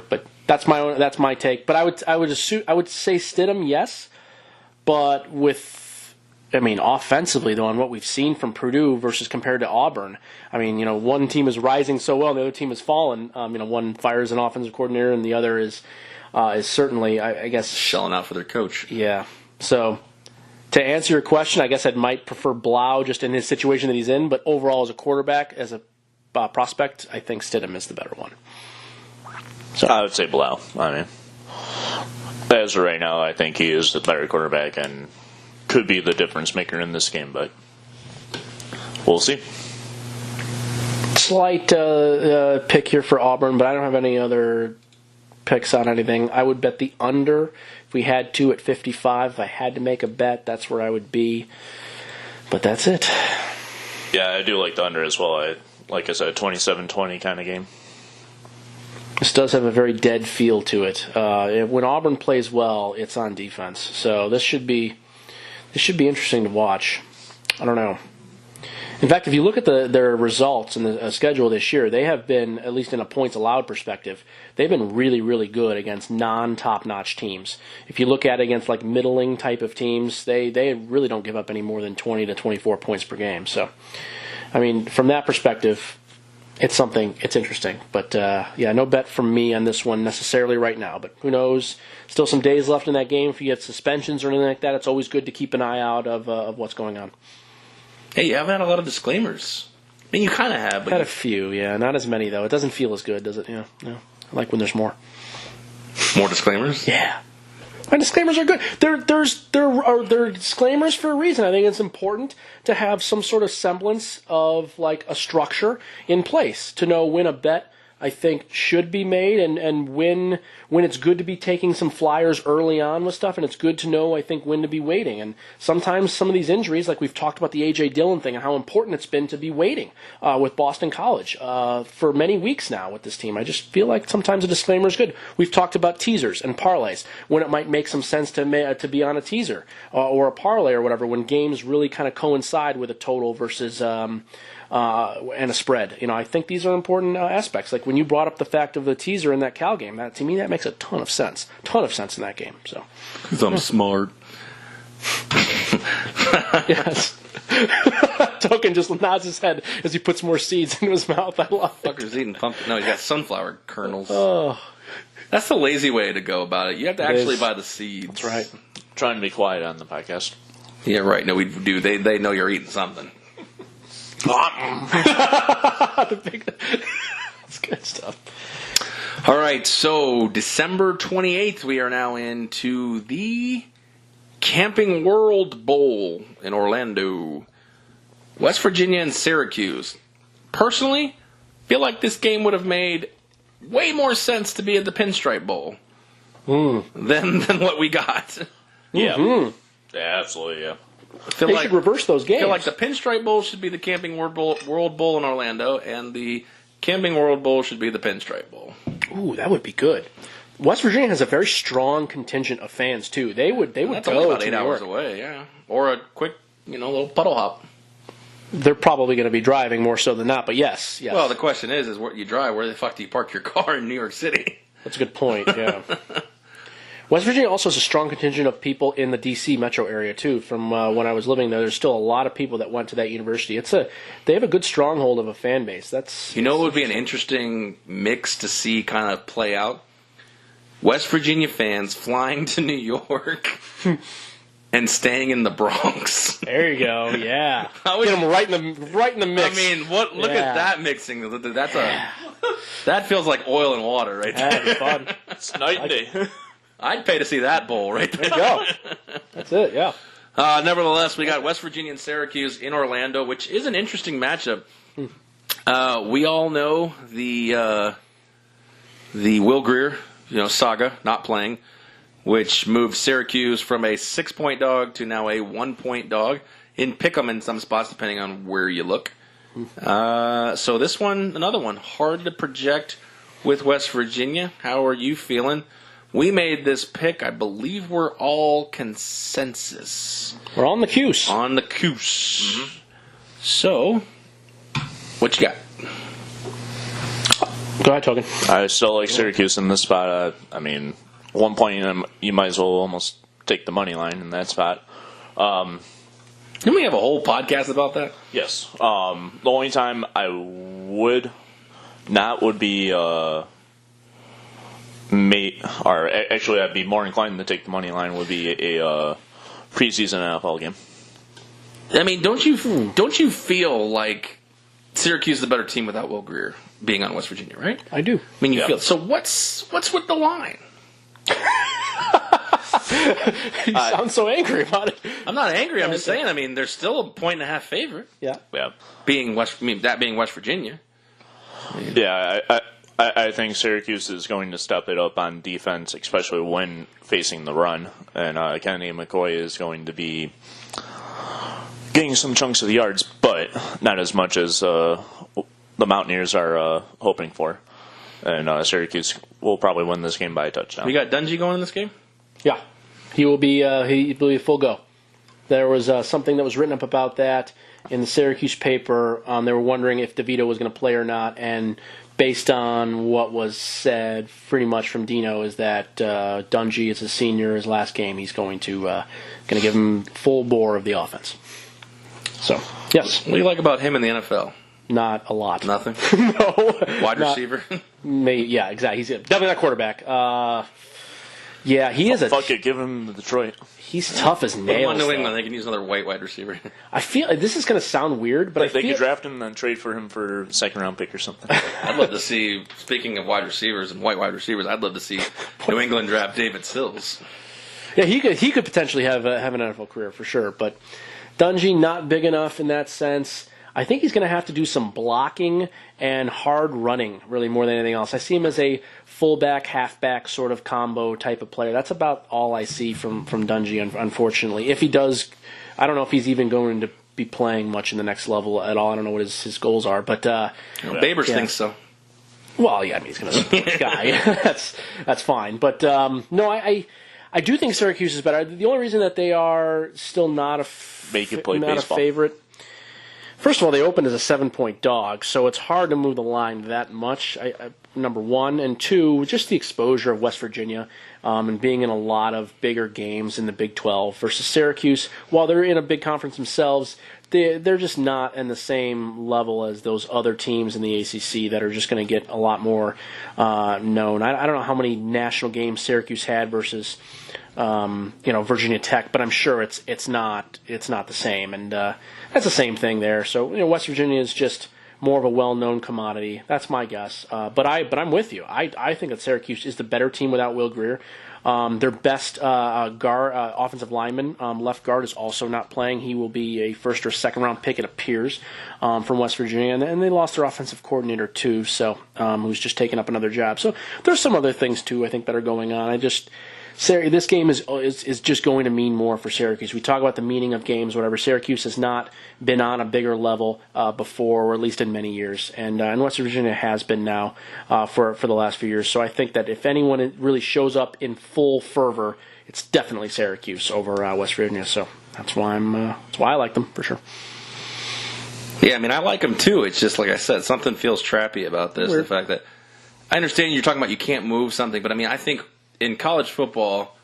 but that's my take. But I would say Stidham, yes. But offensively, though, on what we've seen from Purdue versus compared to Auburn, one team is rising so well, and the other team has fallen. One fires an offensive coordinator, and the other is is certainly, I guess, Shelling out for their coach. yeah. So, to answer your question, I guess I might prefer Blau just in his situation that he's in, but overall as a quarterback, as a prospect, I think Stidham is the better one. So I would say Blau. I mean, as of right now, I think he is the better quarterback and could be the difference maker in this game, but we'll see. Slight pick here for Auburn, but I don't have any other picks on anything. I would bet the under if we had to at 55. If I had to make a bet, that's where I would be. But that's it. Yeah, I do like the under as well. Like I said, 27-20 kind of game. This does have a very dead feel to it. When Auburn plays well, it's on defense. So this should be interesting to watch. I don't know. In fact, if you look at their results and the schedule this year, they have been, at least in a points allowed perspective, they've been really, really good against non-top-notch teams. If you look at it against like middling type of teams, they really don't give up any more than 20 to 24 points per game. So, I mean, from that perspective, it's interesting. But, no bet from me on this one necessarily right now. But who knows? Still some days left in that game. If you get suspensions or anything like that, it's always good to keep an eye out of what's going on. Hey, you haven't had a lot of disclaimers. I mean, you kind of have. But Had a few, yeah. Not as many, though. It doesn't feel as good, does it? Yeah. I like when there's more. More disclaimers? Yeah. My disclaimers are good. They're disclaimers for a reason. I think it's important to have some sort of semblance of like a structure in place to know when a bet, I think, should be made and when it's good to be taking some flyers early on with stuff, and it's good to know, I think, when to be waiting. And sometimes some of these injuries, like we've talked about the A.J. Dillon thing and how important it's been to be waiting with Boston College for many weeks now with this team. I just feel like sometimes a disclaimer is good. We've talked about teasers and parlays, when it might make some sense to be on a teaser or a parlay or whatever, when games really kind of coincide with a total versus and a spread. I think these are important aspects. Like when you brought up the fact of the teaser in that Cal game, to me that makes a ton of sense. In that game. So, because I'm smart. Yes. Token just nods his head as he puts more seeds into his mouth. I love it. Fucker's eating pumpkin. No, he's got sunflower kernels. Oh, that's the lazy way to go about it. You have to actually buy the seeds. That's right. I'm trying to be quiet on the podcast. Yeah, right. No, we do. They know you're eating something. That's good stuff. All right, so December 28th, we are now into the Camping World Bowl in Orlando. West Virginia and Syracuse. Personally, feel like this game would have made way more sense to be at the Pinstripe Bowl than what we got. Yeah. Mm-hmm. Yeah, absolutely, yeah. They should reverse those games. I feel like the Pinstripe Bowl should be the Camping World Bowl in Orlando, and the Camping World Bowl should be the Pinstripe Bowl. Ooh, that would be good. West Virginia has a very strong contingent of fans too. They would That's go only about to 8 New hours York. away, yeah, or a quick, little puddle hop. They're probably going to be driving more so than not, but yes. Well, the question is where you drive? Where the fuck do you park your car in New York City? That's a good point. Yeah. West Virginia also has a strong contingent of people in the D.C. metro area, too. From when I was living there, there's still a lot of people that went to that university. They have a good stronghold of a fan base. What would be an interesting mix to see kind of play out? West Virginia fans flying to New York and staying in the Bronx. There you go. Yeah. Get them right in the mix. I mean, look at that mixing. That feels like oil and water right there. That'd be fun. It's night and day. I'd pay to see that bowl right there. There you go. That's it, yeah. Nevertheless, we got West Virginia and Syracuse in Orlando, which is an interesting matchup. We all know the Will Grier, saga not playing, which moved Syracuse from a 6-point dog to now a 1-point dog in pick'em in some spots, depending on where you look. So this one, another one, hard to project with West Virginia. How are you feeling? We made this pick. I believe we're all consensus. We're on the Cuse. On the Cuse. Mm-hmm. So, what you got? Go ahead, Token. I still like Syracuse in this spot. 1 point, you might as well almost take the money line in that spot. Didn't we have a whole podcast about that? Yes. The only time I would not would be actually I'd be more inclined to take the money line would be a preseason NFL game. I mean, don't you feel like Syracuse is a better team without Will Grier being on West Virginia, right? I do. I mean, you feel so. What's with the line? You sound so angry about it. I'm not angry. I'm just saying. I mean, there's still a 1.5 favorite. Yeah. Being West Virginia. Yeah, I think Syracuse is going to step it up on defense, especially when facing the run, and Kennedy McCoy is going to be getting some chunks of the yards, but not as much as the Mountaineers are hoping for. And Syracuse will probably win this game by a touchdown. We got Dungy going in this game? Yeah. He will be a full go. There was something that was written up about that in the Syracuse paper. They were wondering if DeVito was going to play or not, and based on what was said pretty much from Dino is that Dungy is a senior, his last game, he's going to give him full bore of the offense. So, yes. What do you like about him in the NFL? Not a lot. Nothing? No. Wide receiver? Yeah, exactly. He's definitely not quarterback. Yeah, he is Fuck it, give him the Detroit. He's tough as nails. New England, they can use another white wide receiver. I feel this is going to sound weird, but they could draft him and then trade for him for a second-round pick or something. I'd love to see, speaking of wide receivers and white wide receivers, I'd love to see New England draft David Sills. Yeah, he could potentially have an NFL career for sure, but Dungy not big enough in that sense. I think he's going to have to do some blocking and hard running, really, more than anything else. I see him as a fullback, halfback sort of combo type of player. That's about all I see from Dungy, unfortunately. If he does, I don't know if he's even going to be playing much in the next level at all. I don't know what his goals are. But Babers thinks so. Well, yeah, I mean, he's going to support this guy. That's fine. But, no, I do think Syracuse is better. The only reason that they are still not a favorite. First of all, they opened as a 7-point dog, so it's hard to move the line that much, number one. And two, just the exposure of West Virginia and being in a lot of bigger games in the Big 12 versus Syracuse. While they're in a big conference themselves, they're just not in the same level as those other teams in the ACC that are just going to get a lot more known. I don't know how many national games Syracuse had versus Virginia Tech, but I'm sure it's not the same, and that's the same thing there. So West Virginia is just more of a well-known commodity. That's my guess. But I'm with you. I think that Syracuse is the better team without Will Grier. Their best offensive lineman, left guard, is also not playing. He will be a first or second round pick, it appears, from West Virginia. And they lost their offensive coordinator, too, so who's just taking up another job. So there's some other things, too, I think, that are going on. This game is just going to mean more for Syracuse. We talk about the meaning of games, whatever. Syracuse has not been on a bigger level before, or at least in many years, and West Virginia has been now for the last few years. So I think that if anyone really shows up in full fervor, it's definitely Syracuse over West Virginia. So that's why I like them for sure. Yeah, I mean, I like them too. It's just like I said, something feels trappy about this. Weird. The fact that I understand you're talking about you can't move something, but I mean, I think in college football,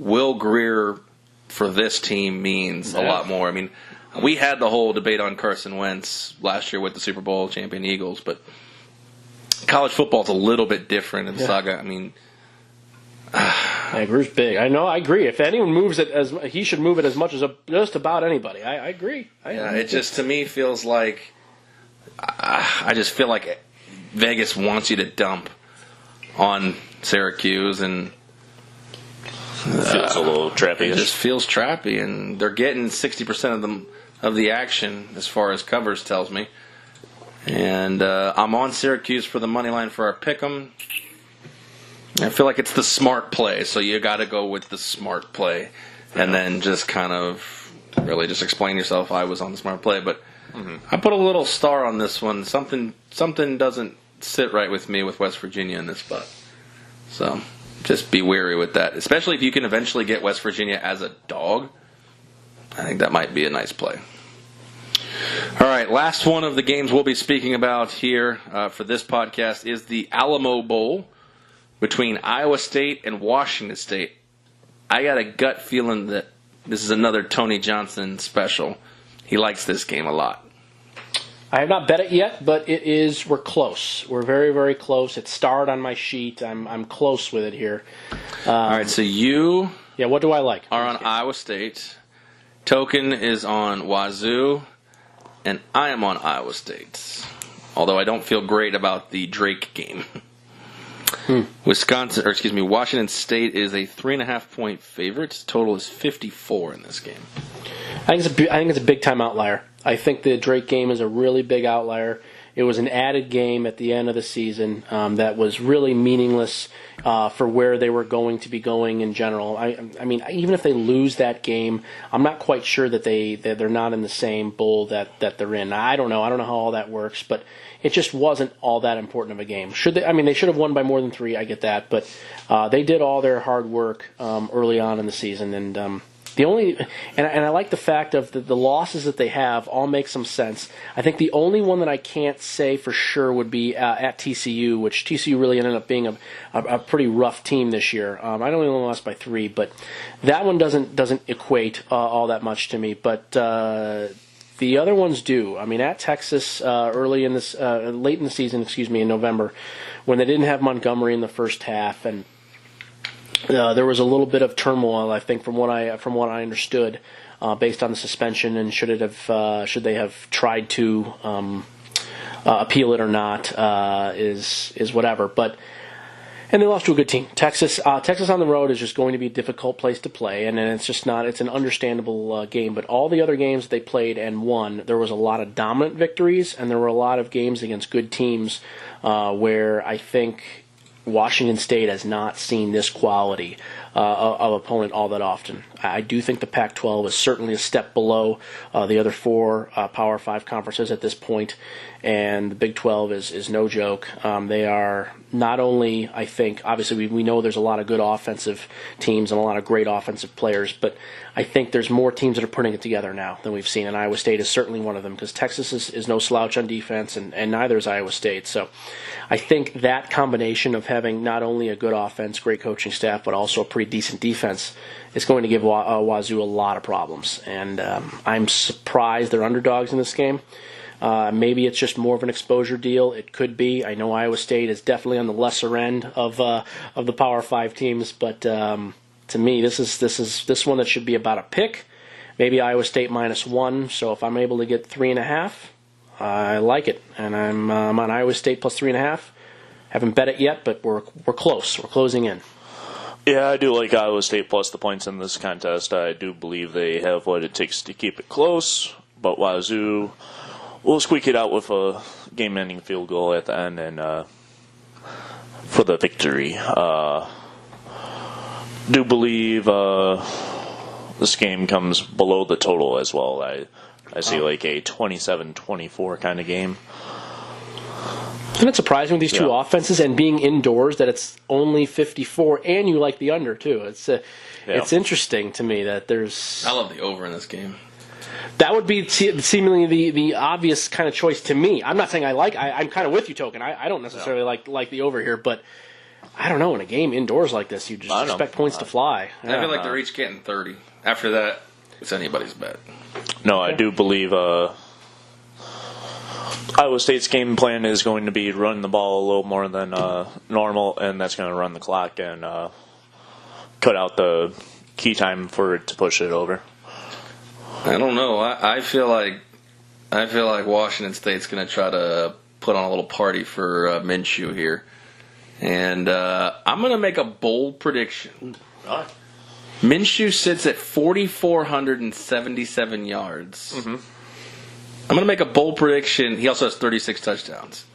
Will Grier for this team means a lot more. I mean, we had the whole debate on Carson Wentz last year with the Super Bowl champion Eagles, but college football is a little bit different in the saga. I mean, Grier's big. I know. I agree. If anyone moves it, he should move it as much as just about anybody. I agree. It just to me feels like I just feel like Vegas wants you to dump on Syracuse, and feels a little trappy. It just feels trappy, and they're getting 60% of the action as far as covers tells me. And I'm on Syracuse for the money line for our pick'em. I feel like it's the smart play, so you got to go with the smart play, and then just kind of really just explain yourself. I was on the smart play, but I put a little star on this one. Something doesn't sit right with me with West Virginia in this spot. So just be wary with that, especially if you can eventually get West Virginia as a dog. I think that might be a nice play. All right, last one of the games we'll be speaking about here for this podcast is the Alamo Bowl between Iowa State and Washington State. I got a gut feeling that this is another Tony Johnson special. He likes this game a lot. I have not bet it yet, but we're close. We're very, very close. It's starred on my sheet. I'm close with it here. All right, so you what do I like? are on Iowa State. Token is on Wazoo, and I am on Iowa State. Although I don't feel great about the Drake game. Washington State is a 3.5-point favorite. Total is 54 in this game. I think it's a big time outlier. I think the Drake game is a really big outlier. It was an added game at the end of the season that was really meaningless for where they were going to be going in general. I mean, even if they lose that game, I'm not quite sure that they're not in the same bowl that they're in. I don't know how all that works, but it just wasn't all that important of a game. They should have won by more than 3. I get that, but they did all their hard work early on in the season, and I like the fact of the losses that they have all make some sense. I think the only one that I can't say for sure would be at TCU, which TCU really ended up being a pretty rough team this year. I know we only lost by 3, but that one doesn't equate all that much to me. But the other ones do. I mean, at Texas late in the season, in November, when they didn't have Montgomery in the first half, and there was a little bit of turmoil, I think, from what I understood, based on the suspension, and should they have tried to appeal it or not is whatever. And they lost to a good team. Texas on the road is just going to be a difficult place to play, and it's just not. It's an understandable game. But all the other games they played and won, there was a lot of dominant victories, and there were a lot of games against good teams where I think Washington State has not seen this quality of opponent all that often. I do think the Pac-12 is certainly a step below the other 4 Power 5 conferences at this point, and the Big 12 is no joke. They are not only, I think, obviously we know there's a lot of good offensive teams and a lot of great offensive players, but I think there's more teams that are putting it together now than we've seen, and Iowa State is certainly one of them, because Texas is no slouch on defense, and neither is Iowa State. So I think that combination of having not only a good offense, great coaching staff, but also a pretty decent defense is going to give Wazoo a lot of problems. And I'm surprised they're underdogs in this game. Maybe it's just more of an exposure deal. It could be. I know Iowa State is definitely on the lesser end of the Power 5 teams, but to me, this is one that should be about a pick. Maybe Iowa State -1. So if I'm able to get 3.5, I like it, and I'm on Iowa State plus 3.5. Haven't bet it yet, but we're close. We're closing in. Yeah, I do like Iowa State plus the points in this contest. I do believe they have what it takes to keep it close, but Wazoo will squeak it out with a game-ending field goal at the end and for the victory. Do believe this game comes below the total as well. I see like a 27-24 kind of game. Isn't it surprising with these two offenses and being indoors that it's only 54 and you like the under too? It's interesting to me that there's. I love the over in this game. That would be seemingly the obvious kind of choice to me. I'm not saying I'm kind of with you, Token. I don't necessarily like the over here, but I don't know. In a game indoors like this, you just expect points to fly. I feel like they're each getting 30. After that, it's anybody's bet. No, I do believe Iowa State's game plan is going to be run the ball a little more than normal, and that's going to run the clock and cut out the key time for it to push it over. I don't know. I feel like Washington State's going to try to put on a little party for Minshew here, and I'm going to make a bold prediction. All right. Minshew sits at 4,477 yards. Mm-hmm. I'm going to make a bold prediction. He also has 36 touchdowns.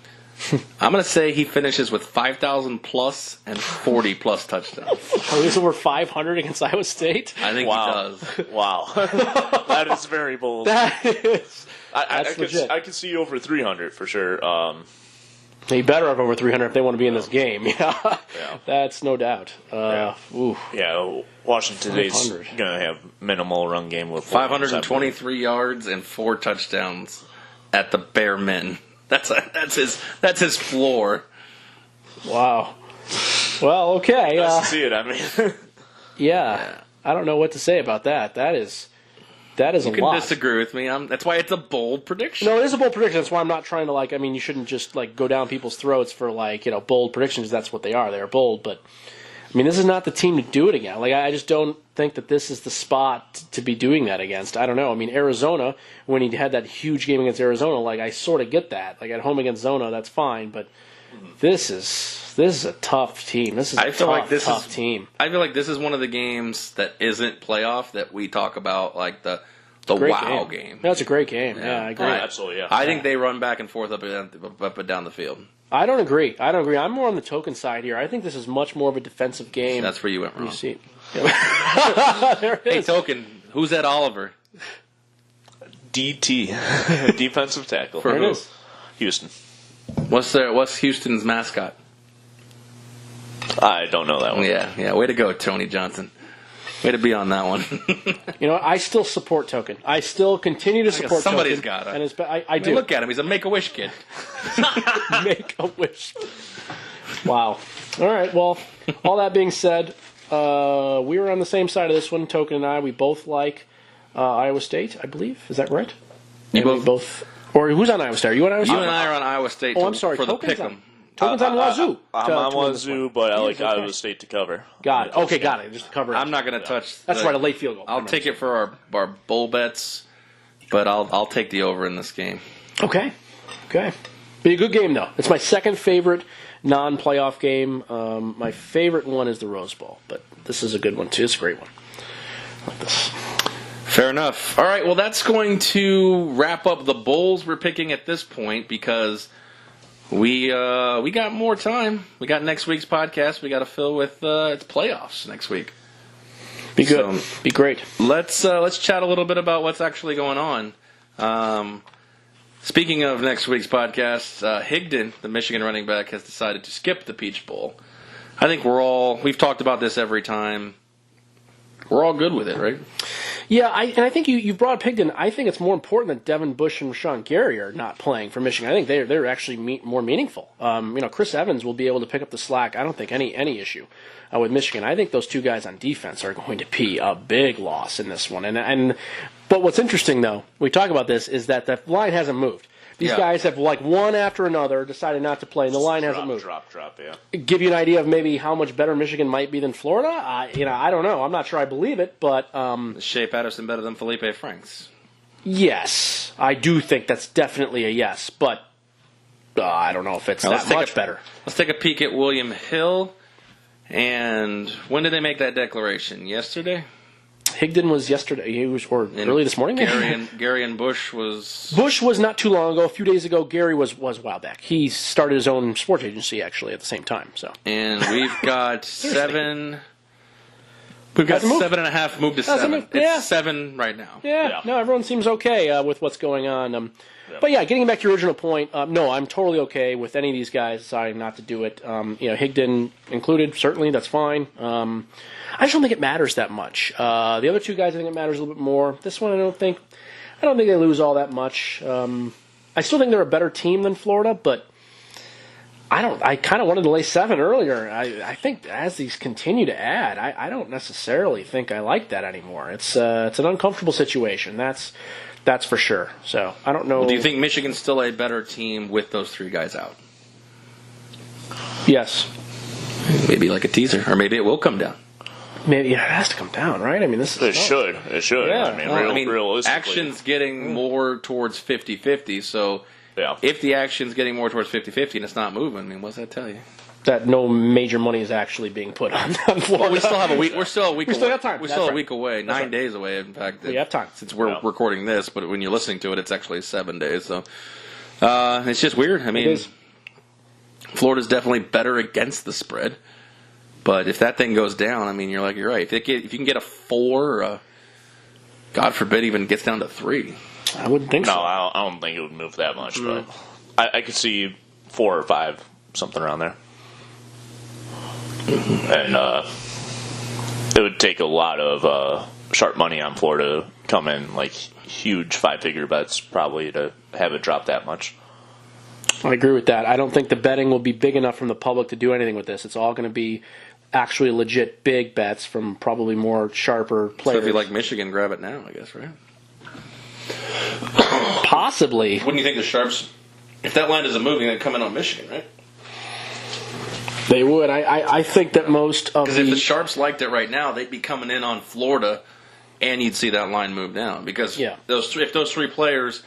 I'm going to say he finishes with 5,000 plus and 40 plus touchdowns. Oh, he's over 500 against Iowa State? I think he does. Wow. That is very bold. That's legit. I could see over 300 for sure. They better have over 300 if they want to be in this game. Yeah. That's no doubt. Washington is going to have minimal run game with 523 yards and 4 touchdowns at the bare min. That's his floor. Wow. Well, okay. Nice to see it. I mean, yeah. I don't know what to say about that. That is That is a You can lot. disagree with me. That's why it's a bold prediction. No, it is a bold prediction. That's why I'm not trying to you shouldn't just go down people's throats for bold predictions. That's what they are. They are bold, but I mean, this is not the team to do it again. I just don't think that this is the spot to be doing that against. I don't know. I mean, Arizona, when he had that huge game against Arizona, I sort of get that. At home against Zona, that's fine, but this is a tough team. This is a tough team. I feel like this is one of the games that isn't playoff that we talk about, the wow game. That's a great game. Yeah, I agree. Absolutely, yeah. I think they run back and forth up and down the field. I don't agree. I'm more on the Token side here. I think this is much more of a defensive game. That's where you went wrong. You see. There it is. Hey, Token, who's that Oliver? DT, defensive tackle. For who? Houston. What's Houston's mascot? I don't know that one. Yeah. Way to go, Tony Johnson. Way to be on that one. I still support Token. I still continue to support somebody's Token. Somebody's got to. And I do. Look at him. He's a Make-A-Wish kid. Make-A-Wish. Wow. All right. Well, all that being said, we were on the same side of this one, Token and I. We both like Iowa State, I believe. Is that right? You and both. Or who's on Iowa State? Are you on Iowa State? You and I are on Iowa State. I'm sorry. For the Token's pick'em. Token's on Wazoo. I'm on Wazoo, but I like Iowa State to cover. Got it. Okay, got it. Just to cover it. I'm not going to touch. That's right, a late field goal. I'll take it for our bowl bets, but I'll take the over in this game. Okay. Be a good game, though. It's my second favorite non-playoff game. My favorite one is the Rose Bowl, but this is a good one, too. It's a great one. I like this. Fair enough. All right, well, that's going to wrap up the bowls we're picking at this point because we got more time. We got next week's podcast. We got to fill with it's playoffs next week. Be good. Be great. Let's chat a little bit about what's actually going on. Speaking of next week's podcast, Higdon, the Michigan running back, has decided to skip the Peach Bowl. I think we've talked about this every time. We're all good with it, right? Yeah, I think you brought up Higdon. I think it's more important that Devin Bush and Rashawn Gary are not playing for Michigan. I think they're actually more meaningful. Chris Evans will be able to pick up the slack. I don't think any issue with Michigan. I think those two guys on defense are going to be a big loss in this one. But what's interesting, though, we talk about this, is that the line hasn't moved. These guys have, one after another, decided not to play, and the line hasn't moved. Drop, yeah. Give you an idea of maybe how much better Michigan might be than Florida? I don't know. I'm not sure I believe it, but... Is Shea Patterson better than Felipe Franks? Yes. I do think that's definitely a yes, but I don't know if it's that much better. Let's take a peek at William Hill. And when did they make that declaration? Yesterday? Higdon was yesterday, early this morning. Gary and Bush was... Bush was not too long ago. A few days ago. Gary was a while back. He started his own sports agency, actually, at the same time. So. And we've got seven... We've got 7.5 moved to 7. It's 7 right now. Yeah. No, everyone seems okay with what's going on. But yeah, getting back to your original point, no, I'm totally okay with any of these guys deciding not to do it. Higdon included, certainly, that's fine. I just don't think it matters that much. The other two guys, I think it matters a little bit more. This one, I don't think they lose all that much. I still think they're a better team than Florida, but I kind of wanted to lay 7 earlier. I think as these continue to add, I don't necessarily think I like that anymore. It's an uncomfortable situation. That's for sure. So I don't know. Well, do you think Michigan's still a better team with those 3 guys out? Yes. Maybe like a teaser, or maybe it will come down. Maybe it has to come down, right? I mean, this is... It should. Yeah. Realistically. Action's getting more towards 50-50, so if the action's getting more towards 50-50 and it's not moving, what's that tell you? That no major money is actually being put on Florida. Well, we still have a week. We're still a week. We still have time. We're still a week away. 9 days away, in fact. We have time since we're recording this. But when you're listening to it, it's actually 7 days. So it's just weird. I mean, Florida's definitely better against the spread. But if that thing goes down, you're right. If you can get a 4, or God forbid, even gets down to 3. I wouldn't think so. No, I don't think it would move that much. But I could see 4 or 5, something around there. And it would take a lot of sharp money on Florida to come in, huge 5-figure bets, probably, to have it drop that much. I agree with that. I don't think the betting will be big enough from the public to do anything with this. It's all going to be actually legit big bets from probably more sharper players. So if you like Michigan, grab it now, I guess, right? possibly. Wouldn't you think the Sharps, if that line isn't moving, they'd come in on Michigan, right? They would. I think that most of Because if the Sharps liked it right now, they'd be coming in on Florida, and you'd see that line move down. Because if those three players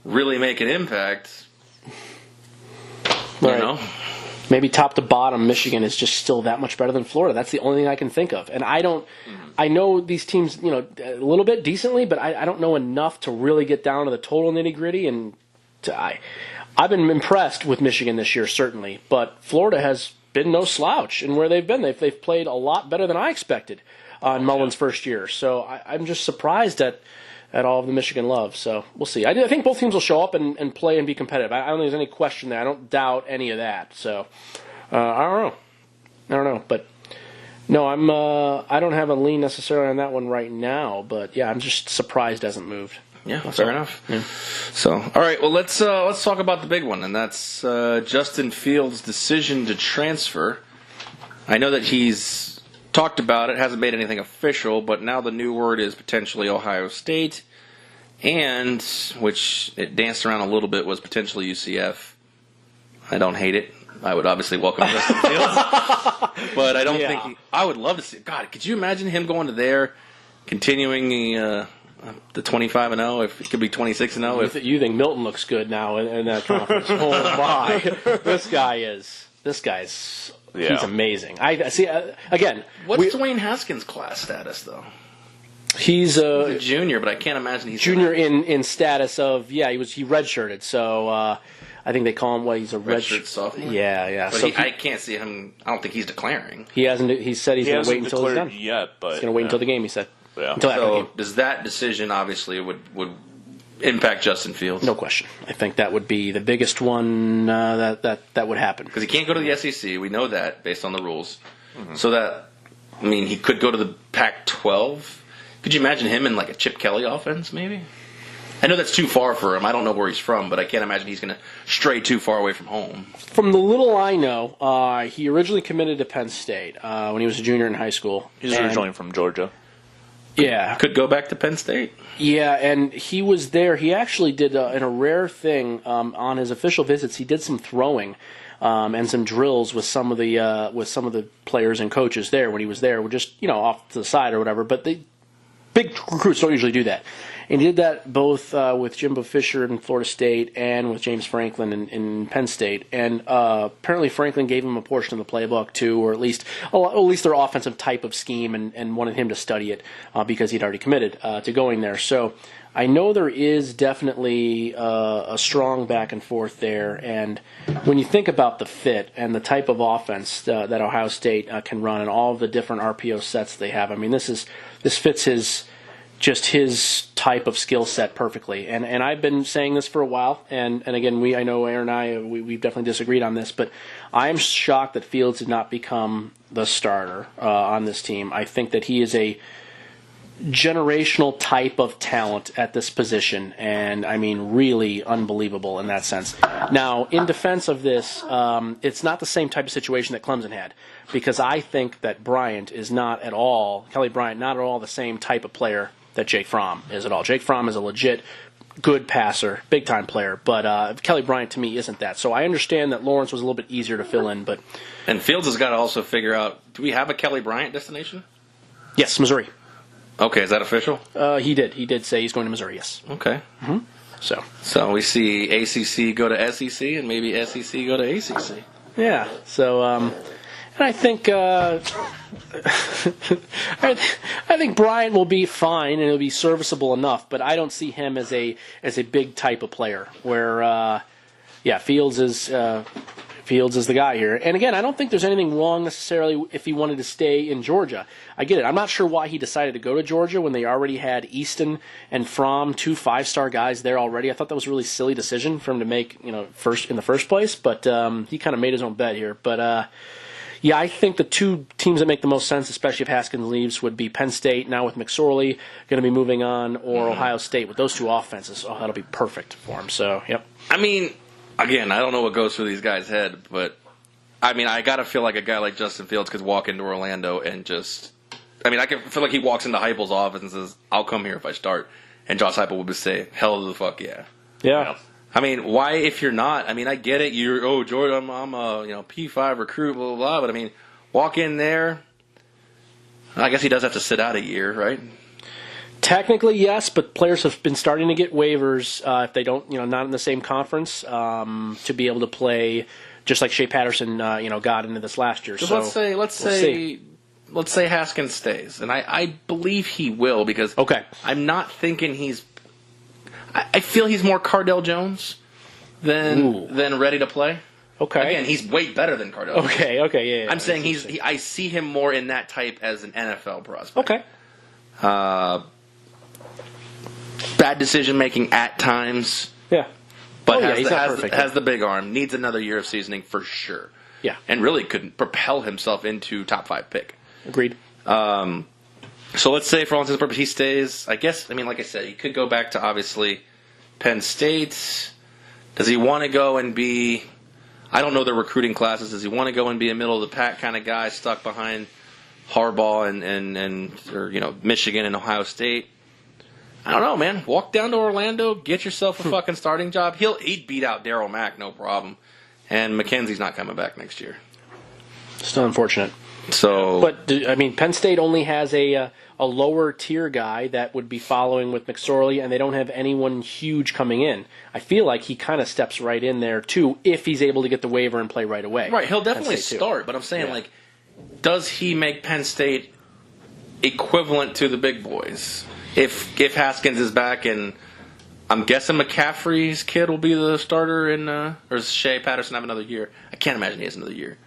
really make an impact, you know. Maybe top to bottom, Michigan is just still that much better than Florida. That's the only thing I can think of. And I don't. I know these teams, a little bit decently, but I don't know enough to really get down to the total nitty gritty. And I've been impressed with Michigan this year, certainly. But Florida has been no slouch in where they've been. They've played a lot better than I expected in Mullen's first year. So I'm just surprised at all of the Michigan love. So we'll see. I think both teams will show up and play and be competitive. I don't think there's any question there. I don't doubt any of that. So I don't know. But no, I don't have a lean necessarily on that one right now. But yeah, I'm just surprised it hasn't moved. Yeah, fair enough. Yeah. So, all right. Well, let's talk about the big one, and that's Justin Fields' decision to transfer. I know that he's talked about it, hasn't made anything official, but now the new word is potentially Ohio State, and which it danced around a little bit was potentially UCF. I don't hate it. I would obviously welcome Justin Fields, but I don't think I would love to see. God, could you imagine him going to there, continuing the 25-0? If it could be 26-0. You think Milton looks good now in that conference? Oh my! This guy's. He's amazing. I see. Again, what's Dwayne Haskins' class status though? He's a junior, but I can't imagine he's junior in status of he redshirted. So I think they call him he's a redshirt sophomore. Yeah. But I can't see him. I don't think he's declaring. He hasn't. He said he's going to wait until he's done. But he's going to wait until the game. He said. Yeah. Until after the game. Does that decision obviously would impact Justin Fields? No question. I think that would be the biggest one that would happen. Because he can't go to the SEC. We know that based on the rules. Mm-hmm. So he could go to the Pac-12. Could you imagine him in like a Chip Kelly offense, maybe? I know that's too far for him. I don't know where he's from, but I can't imagine he's going to stray too far away from home. From the little I know, he originally committed to Penn State when he was a junior in high school. He's originally from Georgia. Yeah. Could go back to Penn State. Yeah, and he was there. He actually did, in a rare thing, on his official visits, he did some throwing and some drills with some of the players and coaches there when he was there. We're just, off to the side or whatever. But the big recruits don't usually do that. And he did that both with Jimbo Fisher in Florida State and with James Franklin in Penn State. And apparently Franklin gave him a portion of the playbook too, or at least their offensive type of scheme, and wanted him to study it because he'd already committed to going there. So I know there is definitely a strong back and forth there. And when you think about the fit and the type of offense that Ohio State can run and all of the different RPO sets they have, this fits his type of skill set perfectly. And I've been saying this for a while, and again, I know Aaron and I, we've definitely disagreed on this, but I'm shocked that Fields did not become the starter on this team. I think that he is a generational type of talent at this position, and really unbelievable in that sense. Now, in defense of this, it's not the same type of situation that Clemson had, because I think that Kelly Bryant, not at all the same type of player that Jake Fromm is at all. Jake Fromm is a legit good passer, big-time player, but Kelly Bryant to me isn't that. So I understand that Lawrence was a little bit easier to fill in, but... And Fields has got to also figure out, do we have a Kelly Bryant destination? Yes, Missouri. Okay, is that official? He did say he's going to Missouri, yes. Okay. Mm-hmm. So we see ACC go to SEC and maybe SEC go to ACC. Yeah, so... And I think I think Bryant will be fine and he'll be serviceable enough, but I don't see him as a big type of player. Where Fields is the guy here. And again, I don't think there's anything wrong necessarily if he wanted to stay in Georgia. I get it. I'm not sure why he decided to go to Georgia when they already had Easton and Fromm, 2 5-star guys there already. I thought that was a really silly decision for him to make, in the first place. But he kind of made his own bet here. But yeah, I think the two teams that make the most sense, especially if Haskins leaves, would be Penn State, now with McSorley going to be moving on, or Ohio State with those two offenses. Oh, that'll be perfect for him. So, yep. Again, I don't know what goes through these guys' head, but, I got to feel like a guy like Justin Fields could walk into Orlando and just... I can feel like he walks into Heupel's office and says, I'll come here if I start. And Josh Heupel would just say, hell to the fuck yeah. Yeah. I mean, why if you're not? I mean, I get it. Jordan, I'm a P5 recruit, blah, blah, blah. But, I mean, walk in there. I guess he does have to sit out a year, right? Technically, yes, but players have been starting to get waivers if they don't, not in the same conference, to be able to play just like Shea Patterson, got into this last year. So let's say Haskins stays, and I believe he will because I'm not thinking he's. I feel he's more Cardell Jones than ready to play. Okay. Again, he's way better than Cardell. Okay. Yeah. I'm saying I see him more in that type as an NFL prospect. Okay. Bad decision making at times. Yeah. But has the big arm. Needs another year of seasoning for sure. Yeah. And really could propel himself into top 5 pick. Agreed. So let's say for all intents and purposes he stays. I guess, like I said, he could go back to obviously Penn State. Does he want to go and be, I don't know their recruiting classes, does he want to go and be a middle of the pack kind of guy stuck behind Harbaugh and Michigan and Ohio State? I don't know, man. Walk down to Orlando, get yourself a fucking starting job. He'd beat out Darryl Mack, no problem. And McKenzie's not coming back next year. Still unfortunate. So, but Penn State only has a lower tier guy that would be following with McSorley, and they don't have anyone huge coming in. I feel like he kind of steps right in there too if he's able to get the waiver and play right away. Right, he'll definitely start. But I'm saying, does he make Penn State equivalent to the big boys? If Haskins is back, and I'm guessing McCaffrey's kid will be the starter, or does Shea Patterson have another year? I can't imagine he has another year.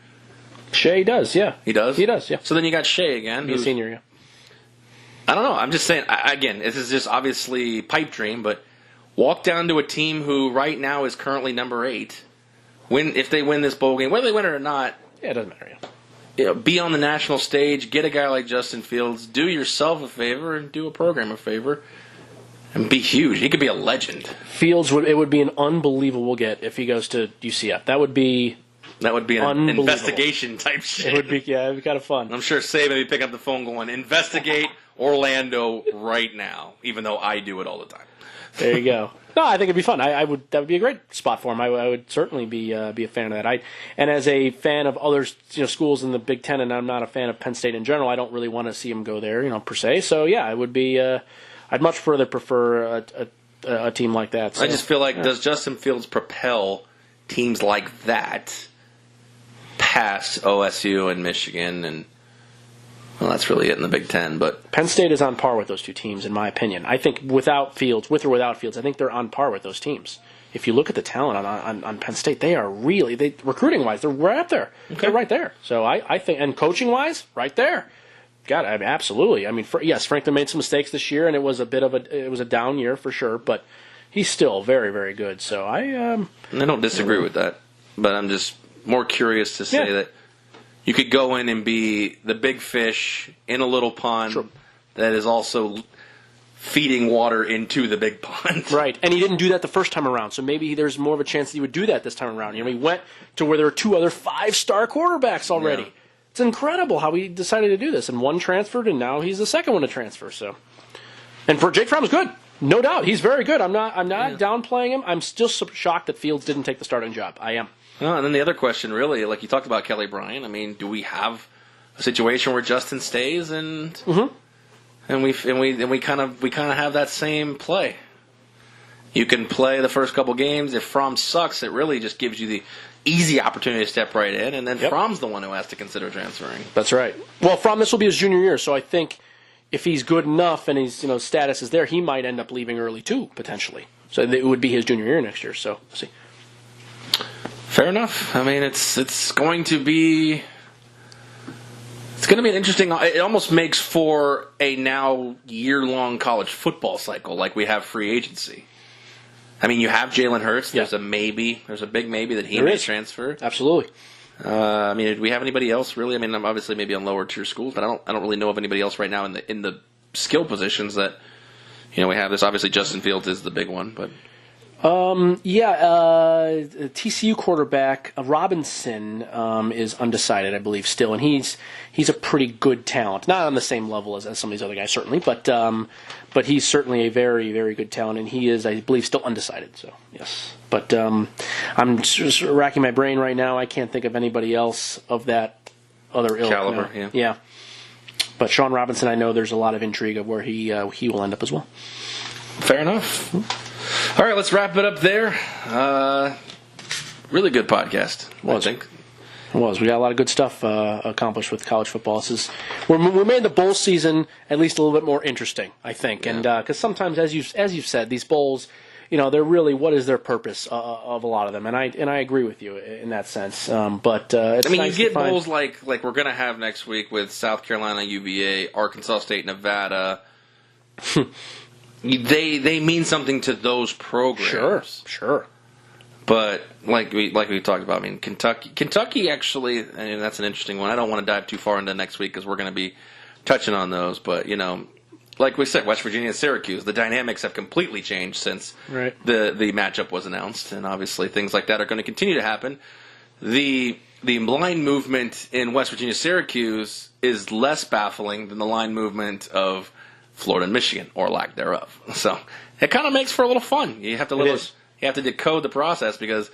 Shea does, yeah. He does? He does, yeah. So then you got Shea again. He's a senior, yeah. I don't know. I'm just saying, again, this is just obviously pipe dream, but walk down to a team who right now is currently number 8. If they win this bowl game, whether they win it or not, yeah, it doesn't matter, yeah. Be on the national stage, get a guy like Justin Fields, do yourself a favor and do a program a favor, and be huge. He could be a legend. Fields would be an unbelievable get if he goes to UCF. That would be an investigation type shit. It would be, it'd be kind of fun. I'm sure Saban would be picking up the phone going, investigate Orlando right now, even though I do it all the time. There you go. No, I think it'd be fun. That would be a great spot for him. I would certainly be a fan of that. And as a fan of other schools in the Big Ten, and I'm not a fan of Penn State in general, I don't really want to see him go there, per se. So yeah, it would be. I'd much further prefer a team like that. So, I just feel like does Justin Fields propel teams like that past OSU and Michigan and? Well, that's really it in the Big Ten, but Penn State is on par with those two teams, in my opinion. I think with or without Fields, I think they're on par with those teams. If you look at the talent on Penn State, they are really recruiting-wise, they're right up there. Okay. They're right there. So I think, and coaching-wise, right there. God, absolutely. Yes, Franklin made some mistakes this year, and it was a down year for sure, but he's still very, very good. So I don't disagree with that, but I'm just more curious to say that. You could go in and be the big fish in a little pond that is also feeding water into the big pond. Right, and he didn't do that the first time around, so maybe there's more of a chance that he would do that this time around. He went to where there were 2 other 5-star quarterbacks already. Yeah. It's incredible how he decided to do this, and one transferred, and now he's the second one to transfer. So, and for Jake Fromm is good, no doubt. He's very good. I'm not downplaying him. I'm still shocked that Fields didn't take the starting job. I am. No, and then the other question, really, like you talked about Kelly Bryant. Do we have a situation where Justin stays and we kind of have that same play? You can play the first couple games. If Fromm sucks, it really just gives you the easy opportunity to step right in, and then Fromm's the one who has to consider transferring. That's right. Well, Fromm, this will be his junior year, so I think if he's good enough and his status is there, he might end up leaving early too, potentially. So it would be his junior year next year. So we'll see. Fair enough. It's going to be an interesting. It almost makes for a now year-long college football cycle, like we have free agency. You have Jalen Hurts. There's a maybe. There's a big maybe that he may transfer. Absolutely. Do we have anybody else really? Obviously maybe on lower tier schools, but I don't really know of anybody else right now in the skill positions that we have. This obviously Justin Fields is the big one, but. TCU quarterback Robinson is undecided, I believe, still, and he's a pretty good talent. Not on the same level as some of these other guys, certainly, but he's certainly a very, very good talent, and he is, I believe, still undecided. So yes, but I'm just racking my brain right now. I can't think of anybody else of that other ilk caliber. now. Yeah. But Sean Robinson, I know there's a lot of intrigue of where he will end up as well. Fair enough. All right, let's wrap it up there. Really good podcast, I think. It was. We got a lot of good stuff accomplished with college football. We made the bowl season at least a little bit more interesting, I think, and because sometimes, as you've said, these bowls, they're really, what is their purpose of a lot of them, and I agree with you in that sense. But it's nice you get to find bowls like we're gonna have next week with South Carolina, UVA, Arkansas State, Nevada. They mean something to those programs. Sure. But like we talked about, I mean, Kentucky actually, and that's an interesting one. I don't want to dive too far into next week because we're going to be touching on those. But like we said, West Virginia and Syracuse, the dynamics have completely changed since the matchup was announced, and obviously things like that are going to continue to happen. The line movement in West Virginia, Syracuse is less baffling than the line movement of Florida and Michigan, or lack thereof. So it kind of makes for a little fun. You have to decode the process because,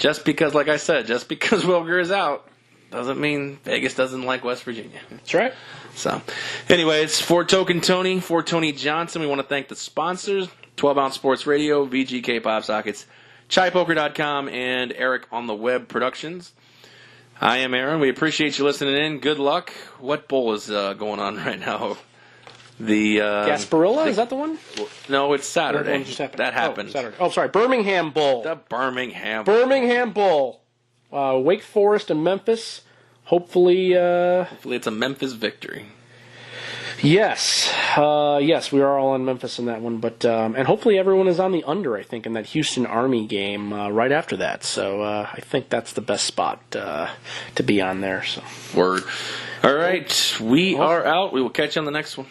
like I said, just because Wilger is out doesn't mean Vegas doesn't like West Virginia. That's right. So, anyways, for Token Tony, for Tony Johnson, we want to thank the sponsors: 12-Ounce Sports Radio, VGK Pop Sockets, ChaiPoker.com, and Eric on the Web Productions. I am Aaron. We appreciate you listening in. Good luck. What bowl is going on right now? The Gasparilla, is that the one? No, it's Saturday. That happened. Saturday. Oh, sorry, Birmingham Bowl. The Birmingham Bowl. Wake Forest and Memphis. Hopefully it's a Memphis victory. Yes, we are all on Memphis in that one, but and hopefully everyone is on the under. I think in that Houston Army game right after that. So I think that's the best spot to be on there. So word. All right, we are out. We will catch you on the next one.